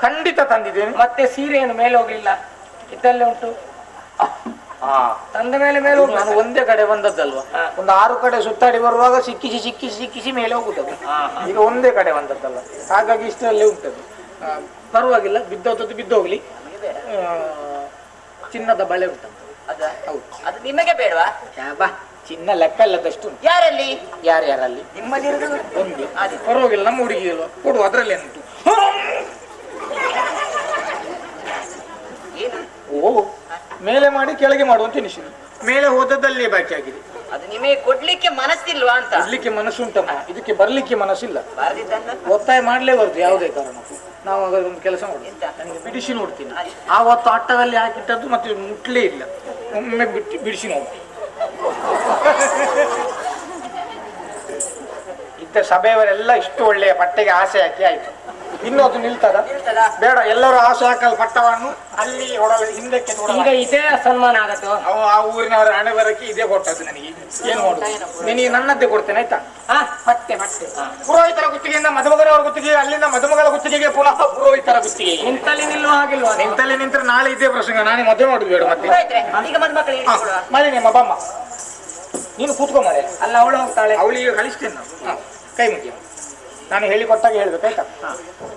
ಖಂಡಿತ ತಂದಿದ್ದೇನೆ ಮತ್ತೆ ಸೀರೆಯನ್ನು ಮೇಲೆ ಹೋಗ್ಲಿಲ್ಲ ಇದ್ದಲ್ಲೇ ಉಂಟು ತಂದ ಮೇಲೆ ಮೇಲೆ ನಾನು ಒಂದೇ ಕಡೆ ಬಂದದ್ದಲ್ವಾ ಒಂದು 6 ಕಡೆ ಸುತ್ತಾಡಿ ಬರುವಾಗ ಸಿಕ್ಕಿಸಿ ಮೇಲೆ ಹೋಗುತ್ತದೆ ಈಗ ಒಂದೇ ಕಡೆ ಬಂದದ್ದಲ್ಲ ಹಾಗಾಗಿ ಇಷ್ಟರಲ್ಲೇ ಉಂಟದು ಪರವಾಗಿಲ್ಲ ಬಿದ್ದೋದದ್ದು ಬಿದ್ದೋಗ್ಲಿ ಚಿನ್ನದ ಬಳೆ ಉಂಟು ಅದ ಹೌದು ಅದು ನಿಮಗೆ ಬೇಡವಾ ಬಾ ಚಿನ್ನ ಲೆಕ್ಕ ಇಲ್ಲದಷ್ಟು ಉಂಟು ಯಾರಲ್ಲಿ ಯಾರ್ಯಾರಲ್ಲಿ ನಿಮ್ಮಲ್ಲಿರುದು ಒಂದು ಅದೇ. ಪರವಾಗಿಲ್ಲ ನಮ್ಮ ಹುಡುಗಿ ಅಲ್ವಾ ಕೊಡು ಅದರಲ್ಲಿ ಉಂಟು ಏನು ಓ ಮೇಲೆ ಮಾಡಿ ಕೆಳಗೆ ಮಾಡುವಂತ ಎನಿಸಿದೆ ಮೇಲೆ ಹೋದದ್ದಲ್ಲೇ ಬಾಕಿ ಆಗಿದೆ ಅದು ನಿಮಗೆ ಕೊಡ್ಲಿಕ್ಕೆ ಮನಸ್ಸಿಲ್ವಾ ಅಂತ ಬರ್ಲಿಕ್ಕೆ ಮನಸ್ಸುಂಟಮ್ಮ ಇದಕ್ಕೆ ಬರ್ಲಿಕ್ಕೆ ಮನಸ್ಸಿಲ್ಲ ಬಾರದಿದ್ದನ್ನು ಒತ್ತಾಯ ಮಾಡ್ಲೇಬಾರ್ದು ಯಾವುದೇ ಕಾರಣಕ್ಕೂ ನಾವು ಹಾಗಾದ್ರೆ ಒಂದು ಕೆಲಸ ಮಾಡುದು ಎಂತ? ನನಗೆ ಬಿಡಿಸಿ ನೋಡ್ತೀನಿ ಆವತ್ತು ಅಟ್ಟದಲ್ಲಿ ಹಾಕಿಟ್ಟದ್ದು ಮತ್ತೆ ಮುಟ್ಲೇ ಇಲ್ಲ ಒಮ್ಮೆ ಬಿಡಿಸಿ ನೋಡಿ ಇದ್ದ ಸಭೆಯವರೆಲ್ಲ ಇಷ್ಟು ಒಳ್ಳೆಯ ಪಟ್ಟೆಗೆ ಆಸೆ ಹಾಕಿ ಆಯ್ತು ಇನ್ನು ಅದು ನಿಲ್ತದ ನಿಲ್ತದಾ? ಬೇಡ ಎಲ್ಲರೂ ಆಸೆ ಹಾಕಲ್ ಪಟ್ಟವನ್ನು ಅಲ್ಲಿ ಹೊಡಲು ಹಿಂದಕ್ಕೆ ಈಗ ನೋಡಲ್ಲ ಇದೇ ಸನ್ಮಾನ ಆಗತ್ತು ಆ ಊರಿನವರ ಹಣೆ ಬರಕ್ಕೆ ಇದೇ ಕೊಟ್ಟದ್ದು ನನಗೆ ಏನು ಮಾಡುದು ನಿನಗೆ ನನ್ನದ್ದೇ ಕೊಡ್ತೇನೆ ಆಯ್ತಾ ಮತ್ತೆ ಮತ್ತೆ ಪುರೋಹಿತರ ಗುತ್ತಿಗೆಯಿಂದ ಮದುಮಗನವರ ಗುತ್ತಿಗೆ ಅಲ್ಲಿಂದ ಮದುಮಗಳ ಗುತ್ತಿಗೆಗೆ ಪುನಃ ಪುರೋಹಿತರ ಗುತ್ತಿಗೆ ನಿಂತಲ್ಲಿ ನಿಲ್ಲುವ ಹಾಗಿಲ್ವಾ ನೀವು? ನಿಂತಲ್ಲಿ ನಿಂತರೆ ನಾಳೆ ಇದೇ ಪ್ರಸಂಗ ನಾನೇ ಮದುವೆ ಮಾಡುದು ಬೇಡ ಮತ್ತೆ ಪುರೋಹಿತ್ರೆ ಈಗ ಮದುಮಕ್ಕಳಿಗೆ ಇಟ್ಕೊಡುವ. ಮಾಡಿ ನಿಮ್ಮ ಬಮ್ಮ ನೀನು ಕೂತ್ಕೊ ಮಾರೆ ಅಲ್ಲ ಅವಳು ಹೋಗ್ತಾಳೆ ಅವಳಿಗೆ ಕಳಿಸ್ತೇನೆ ನಾವು ಕೈ ಮುಗಿಯ ನಾನು ಹೇಳಿಕೊಟ್ಟಾಗ ಹೇಳ್ಬೇಕು ಆಯ್ತಾ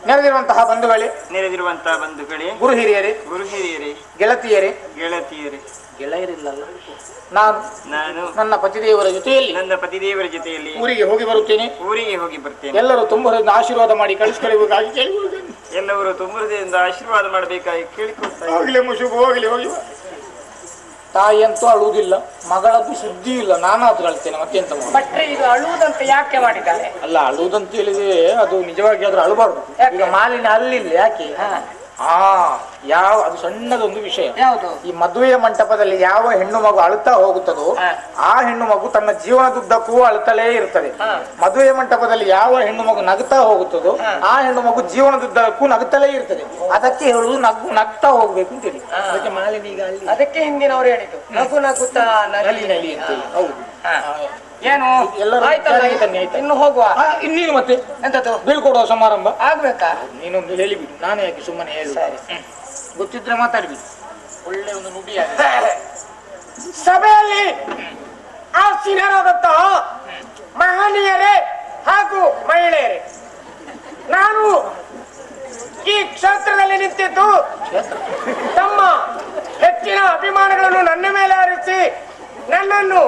ನೆರೆದಿರುವಂತಹ ಬಂಧುಗಳೇ ನೆರೆದಿರುವಂತಹ ಬಂಧುಗಳೇ, ಗುರು ಹಿರಿಯರೇ ಗುರು ಹಿರಿಯರೇ, ಗೆಳತಿಯರೇ ಗೆಳತಿಯರೇ, ಗೆಳೆಯರಿಲ್ಲಲ್ಲ ನಾನು ನಾನು ನನ್ನ ಪತಿದೇವರ ಜೊತೆಯಲ್ಲಿ ನನ್ನ ಪತಿದೇವರ ಜೊತೆಯಲ್ಲಿ ಊರಿಗೆ ಹೋಗಿ ಬರುತ್ತೇನೆ ಊರಿಗೆ ಹೋಗಿ ಬರ್ತೇನೆ. ಎಲ್ಲರೂ ತುಂಬ ಆಶೀರ್ವಾದ ಮಾಡಿ ಕಳಿಸ್ಕೊಳ್ಬೇಕಾಗಿ ಕೇಳಿಕೊಳ್ಳುತ್ತೇನೆ ಎಲ್ಲವರು ತುಂಬ ಹೃದಯದಿಂದ ಆಶೀರ್ವಾದ ಮಾಡಬೇಕಾಗಿ ಕೇಳಿಕೊಳ್ತಾ ಹೋಗ್ಲಿ ಮುಸುಗು ಹೋಗ್ಲಿ ಹೋಗಿ ಬಾ. ತಾಯಿ ಅಂತೂ ಅಳುವುದಿಲ್ಲ ಮಗಳದ್ದು ಸುದ್ದಿ ಇಲ್ಲ ನಾನಾದ್ರೂ ಅಳ್ತೇನೆ ಮತ್ತೆಂತ ಮಾಡುದು? ಭಟ್ರೆ ಇದು ಅಳುವುದಂತ ಯಾಕೆ ಮಾಡಿದ್ದಾರೆ? ಅಲ್ಲ ಅಳುವುದಂತ ಹೇಳಿದ್ರೆ ಅದು ನಿಜವಾಗಿ ಆದ್ರೂ ಅಳಬಾರ್ದು ಯಾಕೆ? ಈಗ ಮಾಲಿನ ಅಲ್ಲಿಲ್ಲ ಯಾಕೆ ಯಾವ ಅದು ಸಣ್ಣದೊಂದು ವಿಷಯ ಯಾವುದು? ಈ ಮದುವೆಯ ಮಂಟಪದಲ್ಲಿ ಯಾವ ಹೆಣ್ಣು ಮಗು ಅಳುತ್ತಾ ಹೋಗುತ್ತದೋ ಆ ಹೆಣ್ಣು ಮಗು ತನ್ನ ಜೀವನದುದ್ದಕ್ಕೂ ಅಳುತ್ತಲೇ ಇರ್ತದೆ. ಮದುವೆಯ ಮಂಟಪದಲ್ಲಿ ಯಾವ ಹೆಣ್ಣು ಮಗು ನಗ್ತಾ ಹೋಗುತ್ತದೋ ಆ ಹೆಣ್ಣು ಮಗು ಜೀವನದುದ್ದಕ್ಕೂ ನಗುತ್ತಲೇ ಇರ್ತದೆ. ಅದಕ್ಕೆ ಹೇಳುದು ನಗ್ತಾ ಹೋಗ್ಬೇಕು ಅಂತೇಳಿ. ಅದಕ್ಕೆ ಮಾಲಿನ ಈಗ ಅಲ್ಲಿ ಅದಕ್ಕೆ ಹಿಂದಿನವ್ರು ಹೇಳಿದ್ದು ನಗು ನಗುತ್ತಾ ನಲಿ ನಲಿ ಅಂತೇಳಿ. ಹೌದು ಏನು ಎಲ್ಲರೂ ಆಯ್ತಲ್ಲ, ಜಾರಿಗೆ ತನ್ನಿ, ಆಯ್ತಾ? ಇನ್ನು ಹೋಗುವ ಇನ್ನೇನು ಮತ್ತೆ ಎಂತದ್ದು ಬೀಳ್ಕೊಡುವ ಸಮಾರಂಭ ಆಗ್ಬೇಕಾ? ನೀನೊಂದು ಹೇಳಿಬಿಡು, ನಾನು ಯಾಕೆ ಸುಮ್ಮನೆ ಹೇಳಿ ಗೊತ್ತಿದ್ರೆ ಮಾತಾಡ್ಬಿಡು. ಒಳ್ಳೆ ಒಂದು ನುಡಿ ಸಭೆಯಲ್ಲಿ ಆಸೀನರಾದಂತಹ ಮಹನೀಯರೇ ಹಾಗೂ ಮಹಿಳೆಯರೇ, ನಾನು ಈ ಕ್ಷೇತ್ರದಲ್ಲಿ ನಿಂತಿದ್ದು ತಮ್ಮ ಹೆಚ್ಚಿನ ಅಭಿಮಾನಗಳನ್ನು ನನ್ನ ಮೇಲೆ ಹರಿಸಿ ನನ್ನನ್ನು